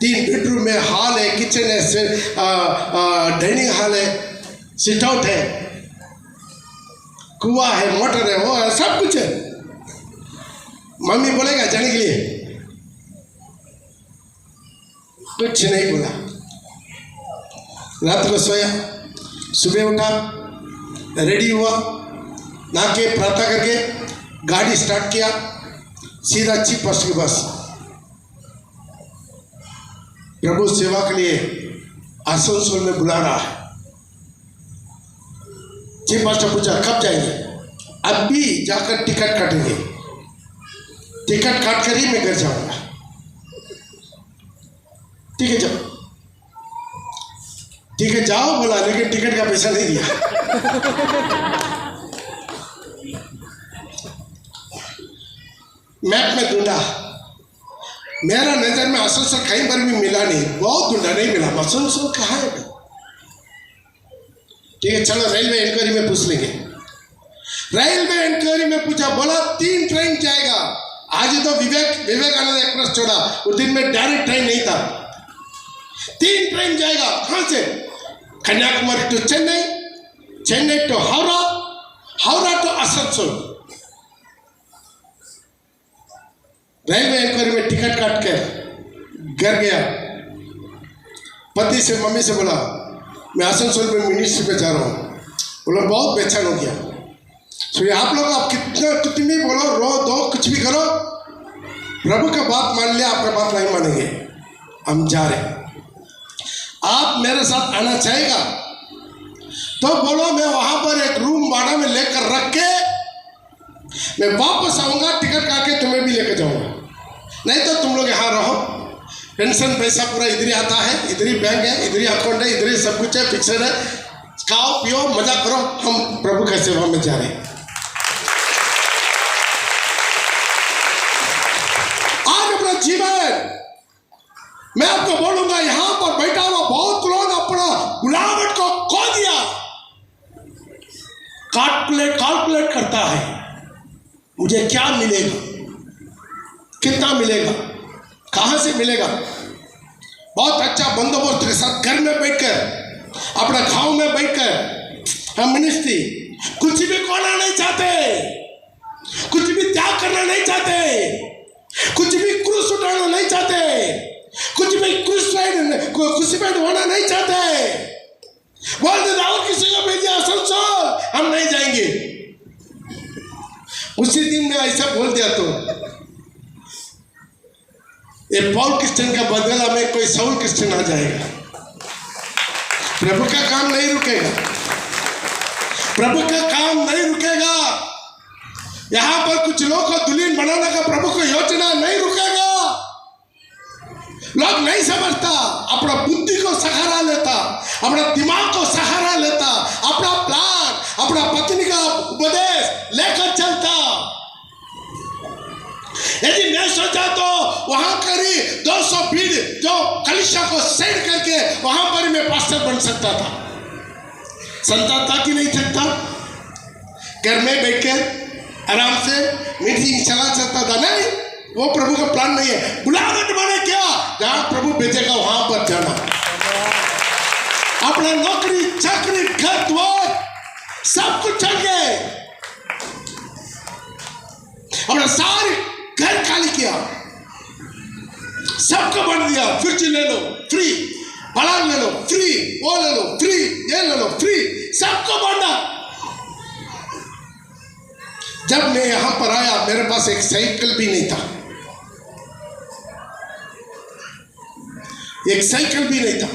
3 बेडरूम में, हॉल है, किचन है, डाइनिंग हॉल है, सिट आउट है, कुआं है, मोटर है, वो है, सब कुछ है। मम्मी बोलेगा जाने के लिए? कुछ नहीं बोला। रात को सोया, सुबह उठा, रेडी हुआ, नहा के प्रार्थना करके गाड़ी स्टार्ट किया, सीधा चीफ पास्टर के पास। प्रभु सेवा के लिए आसनसोल में बुला रहा है। चीफ पास्टर पूछा कब जाएंगे? अभी जाकर टिकट काटेंगे, टिकट काट कर ही मैं घर जाऊंगा। ठीक है जाओ, ठीक है जाओ बोला, लेकिन टिकट का पैसा नहीं दिया। मैप में ढूंढा, मेरा नजर में आसनसोल कहीं पर भी मिला नहीं, बहुत ढूंढा नहीं मिला। आसनसोल कहाँ है? ठीक है चलो रेलवे इंक्वायरी में पूछ लेंगे। रेलवे इंक्वायरी में पूछा, बोला 3 ट्रेन जाएगा। आज तो विवेकानंद एक्सप्रेस छोड़ा, उस दिन में डायरेक्ट ट्रेन नहीं था। 3 ट्रेन जाएगा। कहाँ से? Kanyakumari to Chennai, Chennai to Howrah, Howrah to Asansol. Railway inquiry में टिकट काट कर घर गया। पति से, मम्मी से बोला मैं आसनसोल में मिनिस्ट्री पे जा रहा हूँ। बोला बहुत बेचैन हो गया। तो आप लोग आप कितनी बोलो, रो दो, कुछ भी करो, प्रभु का बात मान लिया, आपका बात नहीं मानेंगे, हम जा रहे। आप मेरे साथ आना चाहेगा तो बोलो, मैं वहां पर एक रूम भाड़ा में लेकर रख के मैं वापस आऊंगा, टिकट काट के तुम्हें भी लेकर जाऊंगा। नहीं तो तुम लोग यहाँ रहो, पेंशन पैसा पूरा इधर ही आता है, इधर ही बैंक है, इधर ही अकाउंट है, इधर ही सब कुछ है, फिक्सड है, खाओ पियो मजा करो, हम प्रभु की सेवा में जा रहे हैं। आज अपना जीवन मैं आपको बोलूंगा, यहां पर बैठा हुआ बहुत लोग अपना बुलावट को खो दिया। कैलकुलेट करता है, मुझे क्या मिलेगा, कितना मिलेगा, कहां से मिलेगा। बहुत अच्छा बंदोबस्त के साथ घर में बैठकर, अपना गांव में बैठकर हम मिनिस्ट्री, कुछ भी खोना नहीं चाहते, कुछ भी त्याग करना नहीं चाहते, कुछ भी क्रूस उठाना नहीं चाहते, कुछ भी क्रूसिफाइड होना नहीं चाहते। बोल दे और किसी को भेजिए आसनसोल, हम नहीं जाएंगे। उसी दिन में ऐसा बोल दिया तो ये पॉल क्रिश्चियन का बदला में कोई साउल क्रिश्चियन आ जाएगा। प्रभु का काम नहीं रुकेगा, प्रभु का काम नहीं रुकेगा। यहां पर कुछ लोगों को दुल्हन बनाने का प्रभु को योजना नहीं रुकेगा। लोग नहीं समझता, अपना बुद्धि को सहारा लेता, अपना दिमाग को सहारा लेता, अपना प्लान, अपना पत्नी का उपदेश लेकर चलता। यदि मैं सोचा तो वहां करीब 200 भीड़ जो कलीसिया को सेट करके वहां पर मैं पास्टर बन सकता था। संता था कि नहीं सकता? घर में बैठकर आराम से मीटिंग चला सकता था। नहीं, वो प्रभु का प्लान नहीं है। बुलावट माने क्या? जहां प्रभु भेजेगा वहां पर जाना। अपना नौकरी चाकरी घर द्वार सब कुछ छोड़ के अपना सारे घर खाली किया, सबको बांट दिया। फ्रिज ले लो फ्री, पलंग ले लो फ्री, वो ले लो फ्री, ये ले लो फ्री, सबको बांटा। जब मैं यहां पर आया मेरे पास एक साइकिल भी नहीं था, एक साइकिल भी नहीं था।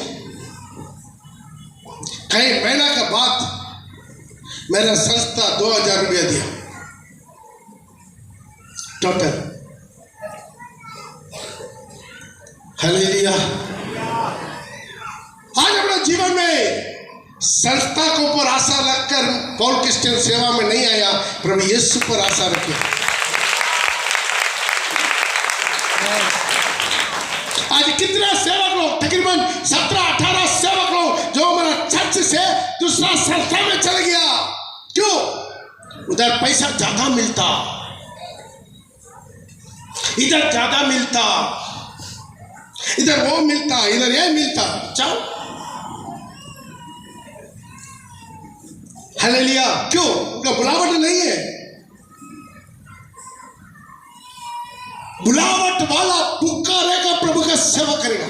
कई महीना के बाद मेरा संस्था 2000 रुपया दिया टोटल। हालेलुया। आज अपने जीवन में संस्था के ऊपर आशा रखकर पॉल क्रिश्चियन सेवा में नहीं आया, प्रभु यीशु पर आशा रखे। आज कितना सेवक लोग, तकरीबन 17-18 सेवक लोग जो हमारा चर्च से दूसरा संस्था में चल गया। क्यों? उधर पैसा ज्यादा मिलता, इधर ज्यादा मिलता, इधर वो मिलता, इधर ये मिलता। जाओ। हालेलुया। क्यों? उनका बुलावट नहीं है। बुलावट वाला पुकारेगा, प्रभु का सेवा करेगा।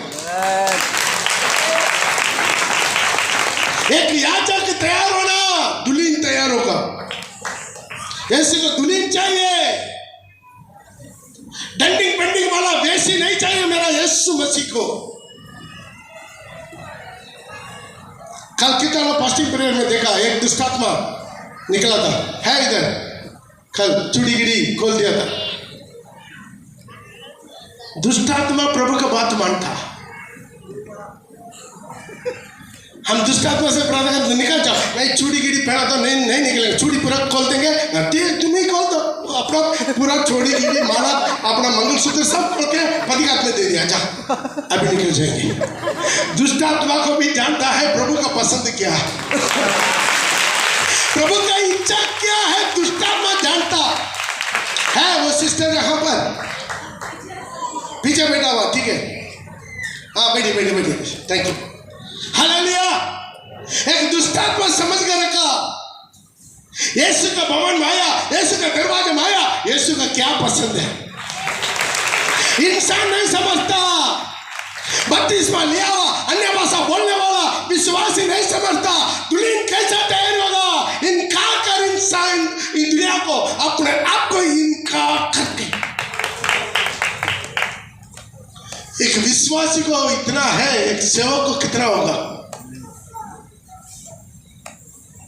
एक याजक तैयार होना, दुल्हन तैयार होगा। ऐसे को दुल्हन चाहिए, डंडिंग बंडिंग वाला वैसी नहीं चाहिए मेरा यीशु मसीह को। कल कितना लोग फास्टिंग पीरियड में देखा, एक दुष्टात्मा निकला था, है इधर, कल चूड़ी गिड़ी खोल दिया था। दुष्टात्मा प्रभु का बात मानता। हम दुष्टात्मा से प्रार्थना करते, निकल जाओ। नहीं, चूड़ी गिड़ी पहना तो नहीं निकलेगा, चूड़ी पूरा खोल देंगे। तुम ही खोल दो, अपना पूरा चूड़ी गिड़ी माला अपना मंगलसूत्र सब खोल के पति का हाथ में दे दिया, जा अभी निकल जाएंगे। दुष्टात्मा को भी जानता है प्रभु का पसंद क्या है, प्रभु का इच्छा क्या है, दुष्टात्मा जानता है। वो सिस्टर यहाँ पर पीछे बैठा हुआ, ठीक है, हाँ बैठिए, थैंक यू। हालेलुया। एक दुष्टात्मा समझ कर रखा, यीशु का भवन में आया, यीशु का दरवाजे में आया, यीशु का क्या पसंद है। इंसान नहीं समझता। बपतिस्मा लिया हुआ अन्य भाषा बोलने वाला विश्वासी नहीं समझता दुल्हन कैसा तैयार होगा। इनकार कर इंसान इस दुनिया को, अपने आप को इनकार करके। एक विश्वासी को इतना है, एक सेवक को कितना होगा।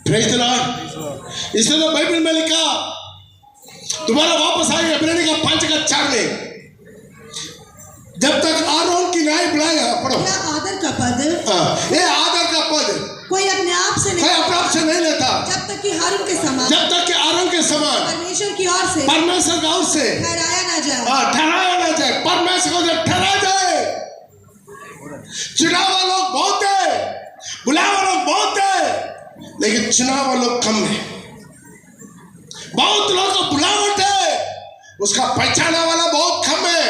Praise the Lord. इसलिए तो बाइबल में लिखा, दोबारा वापस आएगा इब्रानी का 5:4 में, जब तक आरोन की न्याय बुलाएगा। पढ़ो। आदर का पद, ये आदर का पद कोई अपने आप से नहीं लेता, जब तक कि हारून के समान, परमेश्वर की ओर से ठहराया ना जाए। परमेश्वर को जब ठहरा जाए, चुनाव लोग बहुत है, बुलावा लोग बहुत है, लेकिन चुनाव लोग कम है। बहुत लोग को बुलावट है, उसका पहचाना वाला बहुत कम है।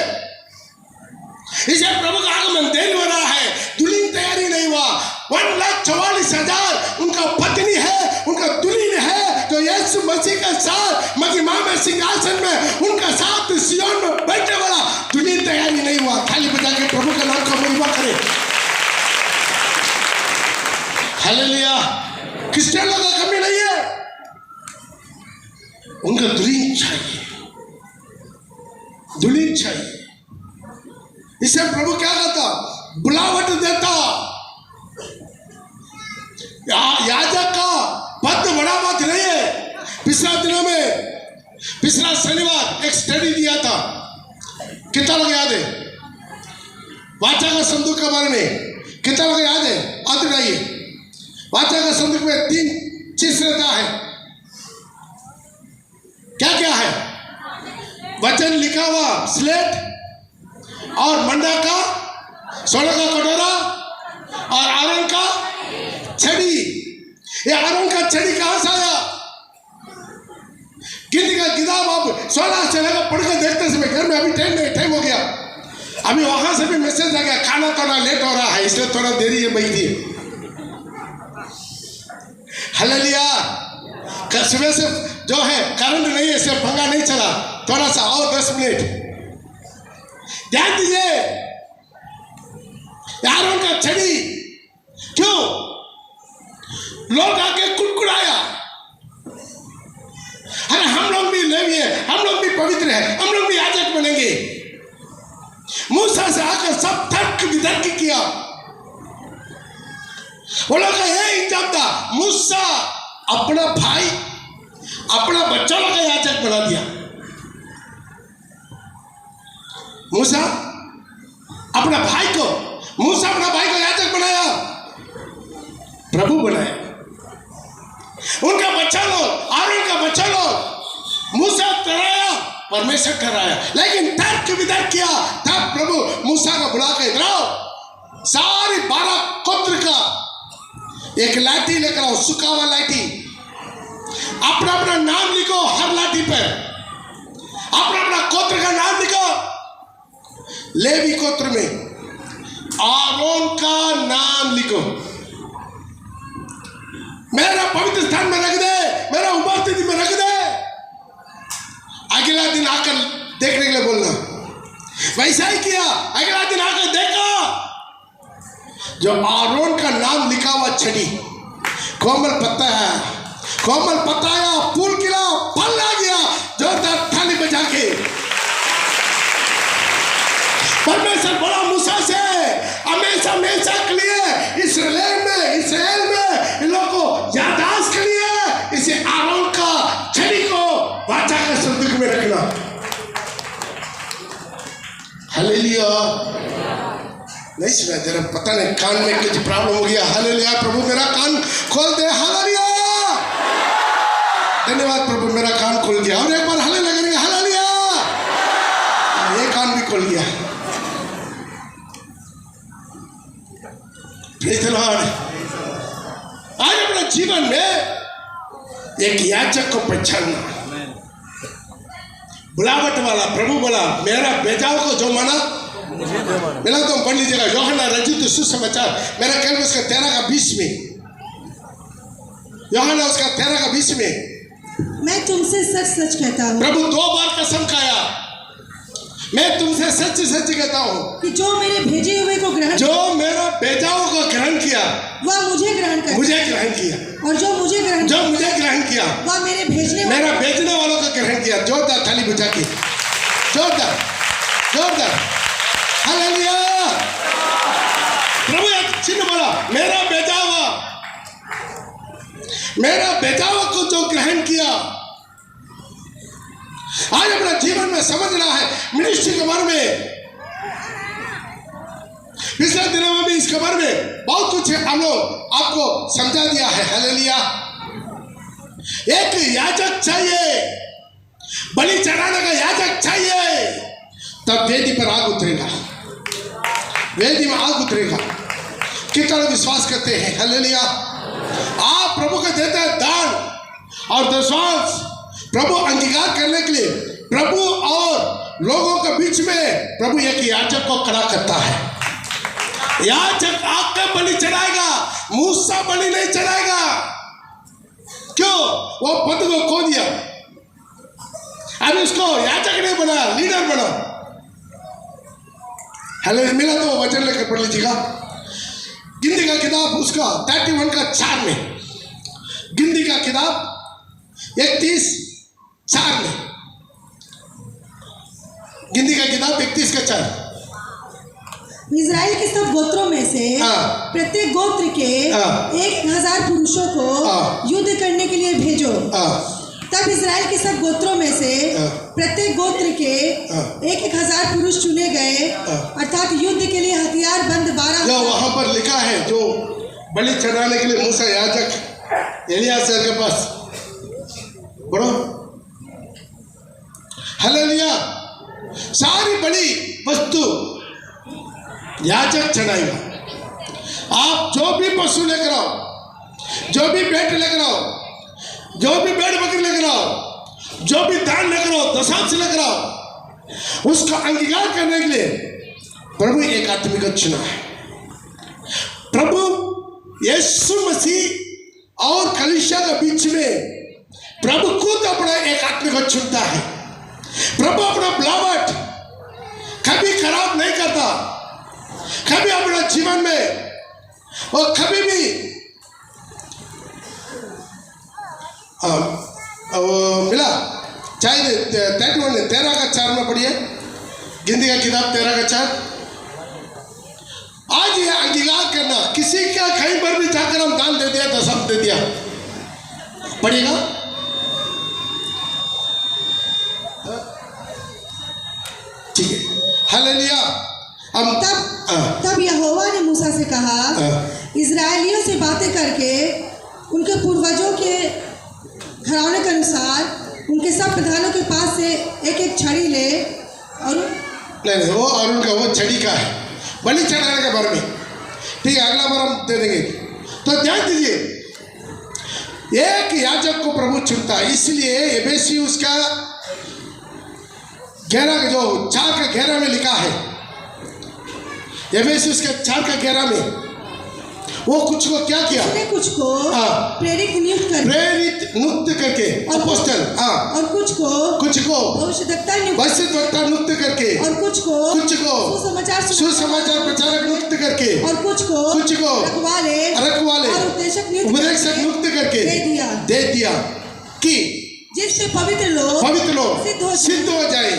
इसे प्रभु का आगमन देर हो रहा है, दुल्हन तैयारी नहीं हुआ। 1,44,000 उनका पत्नी है, उनका दुल्हन है, जो यीशु मसीह के साथ महिमा में सिंहासन में उनका साथ सियोन में बैठने वाला दुल्हन तैयारी नहीं हुआ। खाली बजा के प्रभु का नाम का महिमा करे। हालेलुया। क्रिश्चियन लोगों का कमी नहीं है, उनका दुल्हन चाहिए, दुल्हन चाहिए। इसे प्रभु क्या कहता? बुलावट देता। याजक का पद बड़ा बात नहीं है। पिछला दिनों में, पिछला शनिवार एक स्टडी दिया था, कितना लोग याद है? वाचा का संदूक के बारे में कितना लोग याद है? याद रहिए। वाचा का संदूक में 3 चीज रहता है। क्या क्या है? वचन लिखा हुआ स्लेट, और मंडा का सोने का कटोरा, और आरोन का छड़ी। ये आरोन का छड़ी कहां से आया? गिनती का किताब आप 16 से लेकर पढ़ कर देखते समय घर में अभी टाइम हो गया। अभी वहां से भी मैसेज आ गया, खाना थोड़ा लेट हो रहा है, इसलिए थोड़ा देरी है बैठी। हालेलुया। सुबह से जो है करंट नहीं है, इससे पंगा नहीं चला, थोड़ा सा और 10 मिनट ध्यान दीजिए। यारों का छड़ी क्यों? लोग आके कुड़कुड़ाया, अरे हम लोग भी लेवी है, हम लोग भी पवित्र है, हम लोग भी याजक बनेंगे। मूसा से आकर सब तर्क वितर्क किया। वो लोग का यही इंतजाम था, मूसा अपना भाई, अपना बच्चा लोग का याजक बना दिया। मूसा अपना भाई को याजक बनाया, प्रभु बनाया। उनका बच्चा लोग, आरोन का बच्चा लोग मूसा ठहराया, परमेश्वर ठहराया। लेकिन तर्क वितर्क किया, तब प्रभु मूसा को बुला के इधर आओ, सारी 12 गोत्र का एक लाठी लेकर आओ, सूखा हुआ लाठी, अपना अपना नाम लिखो हर लाठी पर, अपना अपना गोत्र का नाम लिखो। लेवी गोत्र में आरोन का नाम लिखो, मेरा पवित्र स्थान में रख दे, मेरा उपस्थिति में रख दे। अगला दिन आकर देखने के लिए बोलना। वैसा ही किया, अगला दिन आकर देखा, जो आरोन का नाम लिखा हुआ छड़ी, कोमल पत्ता है, कोमल पत्ता आया, फूल खिला, फल आ गया, जोरदार थाली बजा के परमेश्वर बोला मूसा से, हमेशा हमेशा के लिए इस्राएल में इन लोगों को याददाश्त के लिए इसे आरोन का छड़ी को वाचा के संदूक में रखना। हालेलुया। नहीं सुना जरा, पता नहीं कान में कुछ प्रॉब्लम हो गया। हालेलुया। प्रभु मेरा कान खोल दे। हालेलुया। धन्यवाद प्रभु, मेरा कान खुल गया। और एक बार हालेलुया करेंगे। हालेलुया। ये कान भी खुल गया। Praise the Lord. आज अपने जीवन में एक याजक को पहचानना, बुलावट वाला। प्रभु बोला मेरा बेजाओ को जो माना मिला, तो पढ़ लीजिएगा यूहन्ना रचित सुसमाचार, मेरा ख्याल में उसका 13 का 20 में, यूहन्ना उसका 13 का 20 में, मैं तुमसे सच सच कहता हूँ, प्रभु 2 बार कसम खाया, मैं तुमसे सच सच कहता हूँ कि जो मेरे भेजे हुए को ग्रहण, जो मेरा बेजाओ को ग्रहण किया वह मुझे ग्रहण किया, और जो मुझे ग्रहण किया वह मेरे भेजने वालों का ग्रहण किया। जोरदार थाली बजा के, जोरदार हालेलुया। प्रभु एक चिन्ह बोला, मेरा बेजावा को जो ग्रहण किया। आज अपना जीवन में समझना है मिनिस्ट्री के बारे में। पिछले दिनों में भी इस खबर में बहुत कुछ हम लोग आपको समझा दिया है। हालेलुया। एक याजक चाहिए, बलि चढ़ाने का याजक चाहिए, तब वेदी पर आग उतरेगा, वेदी में आग उतरेगा। कितना विश्वास करते हैं? हालेलुया। आप प्रभु को देते हैं दान और दशमांश, प्रभु अंगीकार करने के लिए प्रभु और लोगों के बीच में प्रभु एक याजक को खड़ा करता है। याजक आग का बलि चढ़ाएगा, मूसा बलि नहीं चढ़ाएगा। क्यों? वो पद को खो दिया, अब उसको याजक नहीं बना, लीडर बना। हेलो, मिला तो वचन लेकर पढ़ लीजिएगा। गिनती का किताब उसका 31 का 4 में, गिनती का किताब 31:4 में, गिनती का किताब 31 का 4। इजराइल के सब गोत्रों में से प्रत्येक गोत्र के 1000 पुरुषों को युद्ध करने के लिए भेजो। तब इजराइल के सब गोत्रों में से प्रत्येक गोत्र के 1000 पुरुष चुने गए, अर्थात युद्ध के लिए हथियार बंद 12। वहां पर लिखा है जो बलि चढ़ाने के लिए मूसा याजक एलियाजर के पास बड़ो हालेलुया, सारी बलि वस्तु याजक चढ़ाएगा। आप जो भी पशु लेकर आओ, जो भी भेंट लेकर आओ, जो भी भेड़ बकरी लेकर आओ, जो भी दान लेकर आओ, दशांश लेकर आओ, उसका अंगीकार करने के लिए प्रभु एक आदमी को चुना है। प्रभु यीशु मसीह और कलीसिया के बीच में प्रभु खुद अपना एक आदमी को चुनता है। प्रभु अपना बुलावट कभी खराब नहीं करता, कभी अपना जीवन में और कभी भी मिला चाहिए। 13 का 4 में पढ़िए, गिनती का किताब 13 का 4। आज ये अंगीकार करना, किसी का कहीं पर भी जाकर हम दान दे दिया, दशम दे दिया, पढ़िएगा। ठीक है, हालेलुया। तब यहोवा ने मूसा से कहा, इजराइलियों से बातें करके उनके पूर्वजों के घराने के अनुसार उनके सब प्रधानों के पास से एक छड़ी ले। और नहीं, वो और उनका वो छड़ी का है बलि चढ़ाने के बारे में। ठीक है, अगला बार हम दे देंगे। तो ध्यान दीजिए, एक याजक को प्रभु चुनता है। इसलिए एबेसी उसका 11 जो 4 का 11 में लिखा है, एबेसी उसके 4 का 11 में वो कुछ को क्या किया? उसने कुछ को प्रेरित नियुक्त करके अपोस्टल, और कुछ को भविष्यद्वक्ता नियुक्त करके, और कुछ को सुसमाचार प्रचारक नियुक्त करके, और कुछ को रखवाले और उपदेशक नियुक्त करके दे दिया कि जिससे पवित्र लोग सिद्ध हो जाए।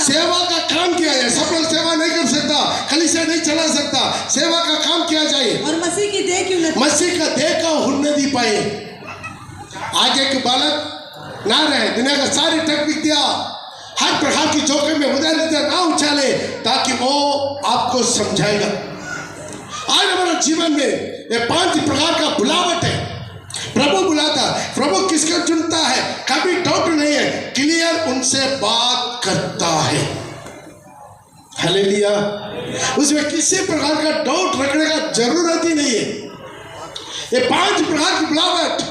सेवा का काम किया जाए। सब लोग सेवा नहीं कर सकता, कलीसिया नहीं चला सकता, सेवा का काम किया जाए और मसीह की देह की उन्नति, मसीह का देह का उन्नति पाए। आगे के बालक ना रहे, दुनिया का सारी टकविद्या हर प्रकार की जोखिम में उधर इधर ना उछाले, ताकि वो आपको समझाएगा। आज हमारे जीवन में ये 5 प्रकार का बुलावट है। प्रभु बुलाता, प्रभु किसको चुनता है, कभी डाउट नहीं है, क्लियर उनसे बात करता है। हालेलुया, उसमें किसी प्रकार का डाउट रखने का जरूरत ही नहीं है। ये 5 प्रकार की बुलावट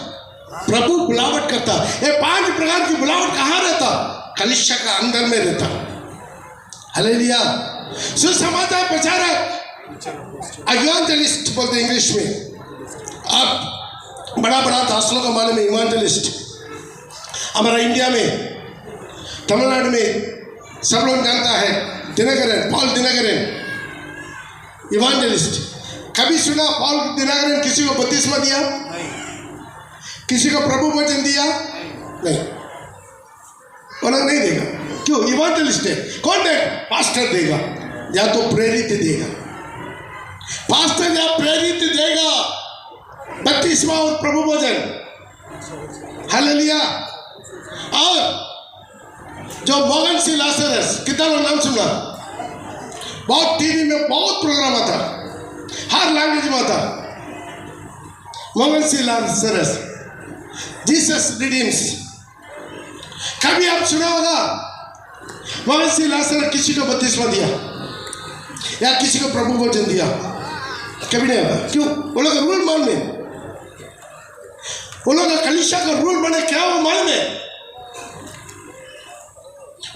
प्रभु बुलावट करता। ये 5 प्रकार की बुलावट कहाँ रहता? कलीसिया का अंदर में रहता। हालेलुया, सुसमाचार प्रचारक, इवांजेलिस्ट बोलते इंग्लिश में। अब बड़ा दासलों का मालूम है इवांजेलिस्ट। हमारा इंडिया में, तमिलनाडु में सब लोग जानता है दिनकरन, पॉल दिनकरन, इवांजेलिस्ट। कभी सुना पॉल दिनकरन किसी को बपतिस्मा दिया? किसी को प्रभु वचन दिया? नहीं, वो लोग नहीं देगा। क्यों? इवांजेलिस्ट है। कौन देगा? पास्टर देगा, या तो प्रेरित देगा। पास्टर या प्रेरित देगा बपतिस्मा और प्रभु भोजन। हालेलुया। और जो मोहन सी लासरस, कितना लोग नाम सुना? बहुत टीवी में बहुत प्रोग्राम आता, हर लैंग्वेज में आता। मोहन सी लासरस, जीसस रिडीम्स। कभी आप सुना होगा मोहन सी लासरस किसी को बपतिस्मा दिया या किसी को प्रभु भोजन दिया? कभी नहीं होगा। क्यों? वो लोग रूल मान में, वो लोग कलीसिया का रूल बने क्या वो मालूम है?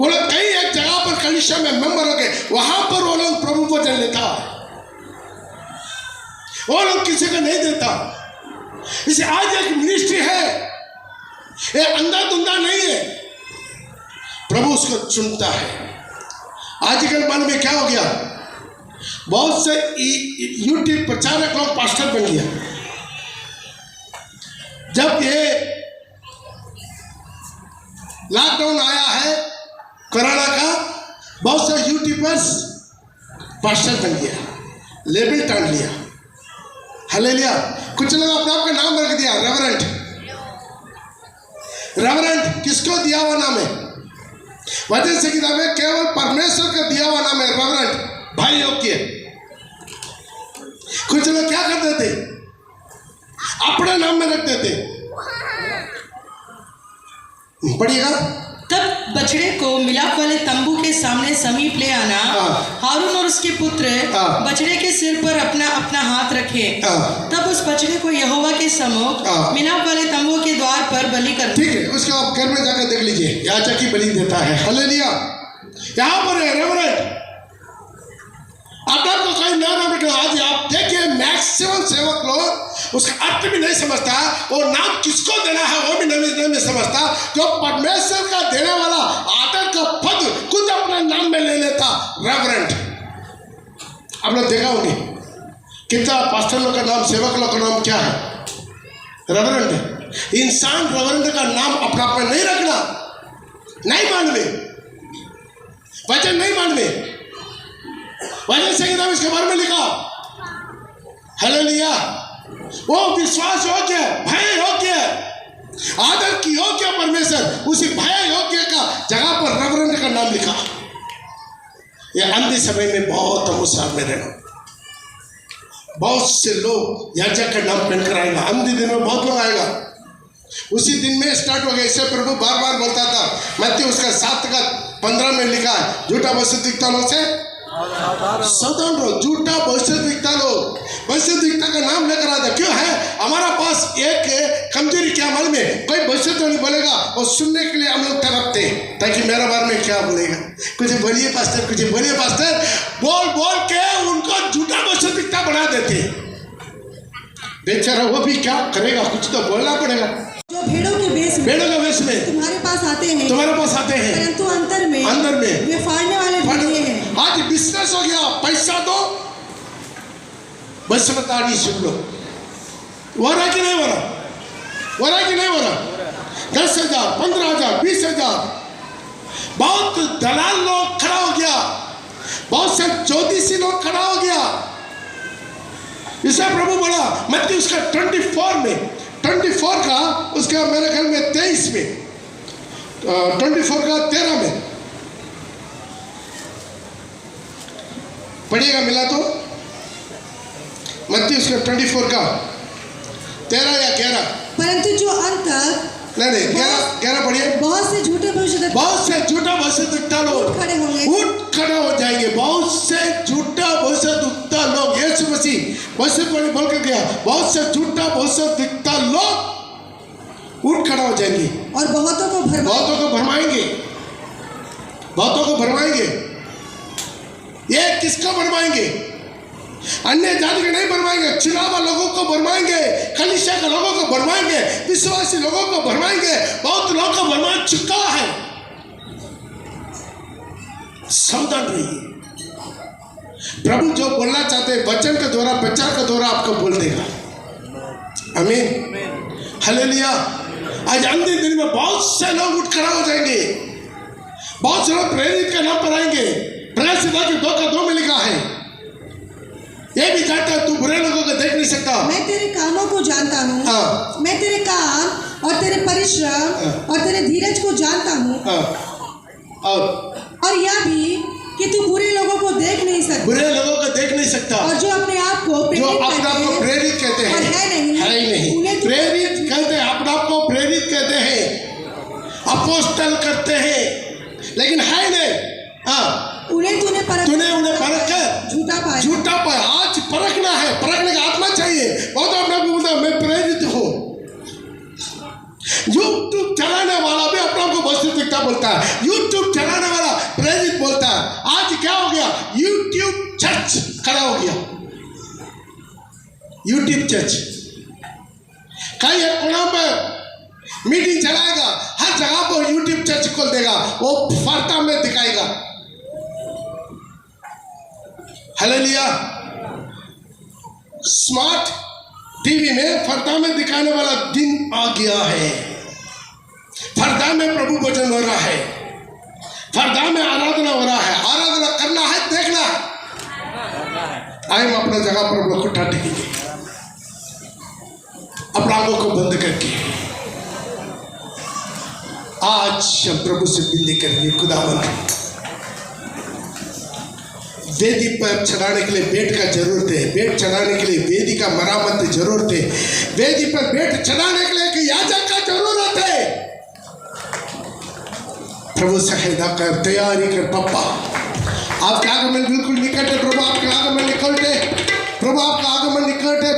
वो लोग कहीं एक जगह पर कलीसिया में मेंबर हो गए, वहां पर वो लोग प्रभु को वचन लेता, वो लोग किसी को नहीं देता। इसे आज एक मिनिस्ट्री है, ये अंधा धुंधा नहीं है, प्रभु उसको चुनता है। आजकल मन में क्या हो गया, बहुत से यूट्यूब प्रचारक लोग पास्टर बन गया। जब ये लॉकडाउन आया है कोरोना का, बहुत से यूट्यूबर्स पास्टर बन गया, लेबल टांग लिया। हालेलुया। कुछ लोग अपना आपका नाम रख दिया रेवरेंट। रेवरेंट किसको दिया हुआ नाम है? वचन से किताब है केवल परमेश्वर का दिया हुआ नाम है रेवरेंट, भाई योग्य। कुछ लोग क्या करते थे, अपने नाम में रख देते। पढ़िएगा। तब बछड़े को मिलाप वाले तंबू के सामने समीप ले आना, हारून और उसके पुत्र बछड़े के सिर पर अपना अपना हाथ रखे। तब उस बछड़े को यहोवा के सम्मुख मिलाप वाले तंबू के द्वार पर बलि कर। ठीक है, उसको आप घर में जाकर देख लीजिए, याजक की बलि देता है। हालेलुया। यहाँ पर है रेवरेंट। आपको कोई नाम रखना, आज आप देखिए मैक्सिमम सेवक लोग उसका अर्थ भी नहीं समझता, और नाम किसको देना है वो भी नहीं समझता। जो परमेश्वर का देने वाला आदर का पद खुद अपने नाम में ले लेता, रेवरेंट। आप लोग देखा होंगे कितना पास्टर लोग का नाम, सेवक लोग का नाम क्या है? रेवरेंट है। इंसान रेवरेंट का नाम अपना आप में नहीं रखना, नहीं मानवे, वचन नहीं मानवे। वचन से किताब इसके बारे में लिखा। हालेलुया। वो विश्वास योग्य, भय योग्य, आदर की योग्य परमेश्वर, उसी भय योग्य का जगह पर रेवरेंट का नाम लिखा। ये अंतिम समय में बहुत अवसर में रहना, बहुत से लोग याजक का नाम पहनकर आएगा। अंतिम दिन में बहुत लोग आएगा। उसी दिन में स्टार्ट हो गया। इससे प्रभु बार बार बोलता था, मत्ती उसका 7:15 में लिखा है, झूठा भविष्यद्वक्ता लोग से सावधान रहो। झूठा भविष्यद्वक्ता लोग भविष्यद्वक्ता का नाम लेकर आता। क्यों है? हमारा पास एक कमजोरी क्या मालूम है, कोई भविष्यवाणी बोलेगा और सुनने के लिए हम लोग तड़पते हैं, ताकि मेरा बारे में क्या बोलेगा, कुछ बोलिए पास्टर, कुछ बोलिए पास्टर, बोल बोल के उनको झूठा भविष्यद्वक्ता बना देते। बेचारा वो भी क्या करेगा, कुछ तो बोलना पड़ेगा। जो भेड़ों के वेश में तुम्हारे पास आते हैं, परंतु अंदर में वे फाड़ने वाले भेड़िए हैं। आज बिजनेस हो गया, पैसा दो बस बतानी सुन लो। हो रहा कि नहीं हो रहा? हो रहा कि नहीं हो रहा? 10,000, 15,000, 20,000। बहुत दलाल लोग खड़ा हो गया, बहुत से ज्योतिषी लोग खड़ा हो गया। इसे प्रभु बोला मत्ती उसका 24 का उसका मेरे ख्याल में 23 में 24 का 13 में पढ़िएगा, मिला तो मत्ती उसका 24 का 13 या 11। परंतु जो अंत नहीं 11 पढ़िए। बहुत से झूठा भविष्यद्वक्ता लोग उठ खड़े हो जाएंगे। बहुत से झूठा भविष्यद्वक्ता लोग, यीशु मसीह भविष्यवाणी बोल कर गया, बहुत से झूठा भविष्यद्वक्ता लोग उठ खड़ा हो जाएंगे और बहुतों को भरमाएंगे। ये किसको भरमाएंगे? अन्य जाति के नहीं भरमाएंगे, चुनाव लोगों को भरमाएंगे, कलीसिया के लोगों को भरमाएंगे, विश्वासी लोगों को भरमाएंगे। बहुत लोगों को भरमा चुका है। सावधान रहिए। प्रभु जो बोलना चाहते हैं वचन के द्वारा, प्रचार के द्वारा आपको बोल देगा। आमीन, हालेलुया। आज अंतिम दिन में बहुत से लोग उठ खड़ा हो जाएंगे, बहुत से लोग प्रेरित के नाम पर आएंगे। प्रकाशित वाक्य 2:2 में लिखा है, ये भी जानता है तू बुरे लोगों को देख नहीं सकता। मैं तेरे कामों को जानता हूँ, मैं तेरे काम और तेरे परिश्रम और तेरे धीरज को जानता हूँ, और यह भी कि तू बुरे लोगों को देख नहीं सकता, और जो अपने आप को प्रेरित कहते हैं, है ही नहीं। प्रेरित कहते हैं, अपने आप को प्रेरित कहते हैं, अपोस्टल करते हैं, लेकिन है नहीं। तूने उन्हें परख कर झूठा पाया। आज परखना है, परखने का आत्मा चाहिए। बहुत अपने आप को बोलता मैं प्रेरित हूँ, यूट्यूब चलाने वाला भी अपना को वास्तविकता बोलता है, यूट्यूब चलाने वाला प्रेरित बोलता है। आज क्या हो गया, यूट्यूब चर्च खड़ा हो गया, यूट्यूब चर्च। कई कोना पे मीटिंग चलाएगा, हर जगह पर यूट्यूब चर्च खोल देगा, वो फरता में दिखाएगा। हालेलुया। स्मार्ट टीवी में फरता में दिखाने वाला दिन आ गया है। फरदा में प्रभु वचन हो रहा है, फरदा में आराधना हो रहा है। आराधना करना है, देखना है। आए हम अपना जगह पर लोग उठा टेकेंगे, अपना आंखों को बंद करके आज हम प्रभु से विनती करेंगे। खुदावंद, वेदी पर चढ़ाने के लिए बेट का जरूरत है, बेट चढ़ाने के लिए वेदी का मरामत जरूरत है, वेदी पर बेट चढ़ाने के लिए एक याजक का जरूरत है। प्रभु सहायता कर, तैयारी कर। पप्पा आपका आगमन बिल्कुल निकट है, प्रभु आपका आगमन निकट है, प्रभु आपका आगमन निकट है।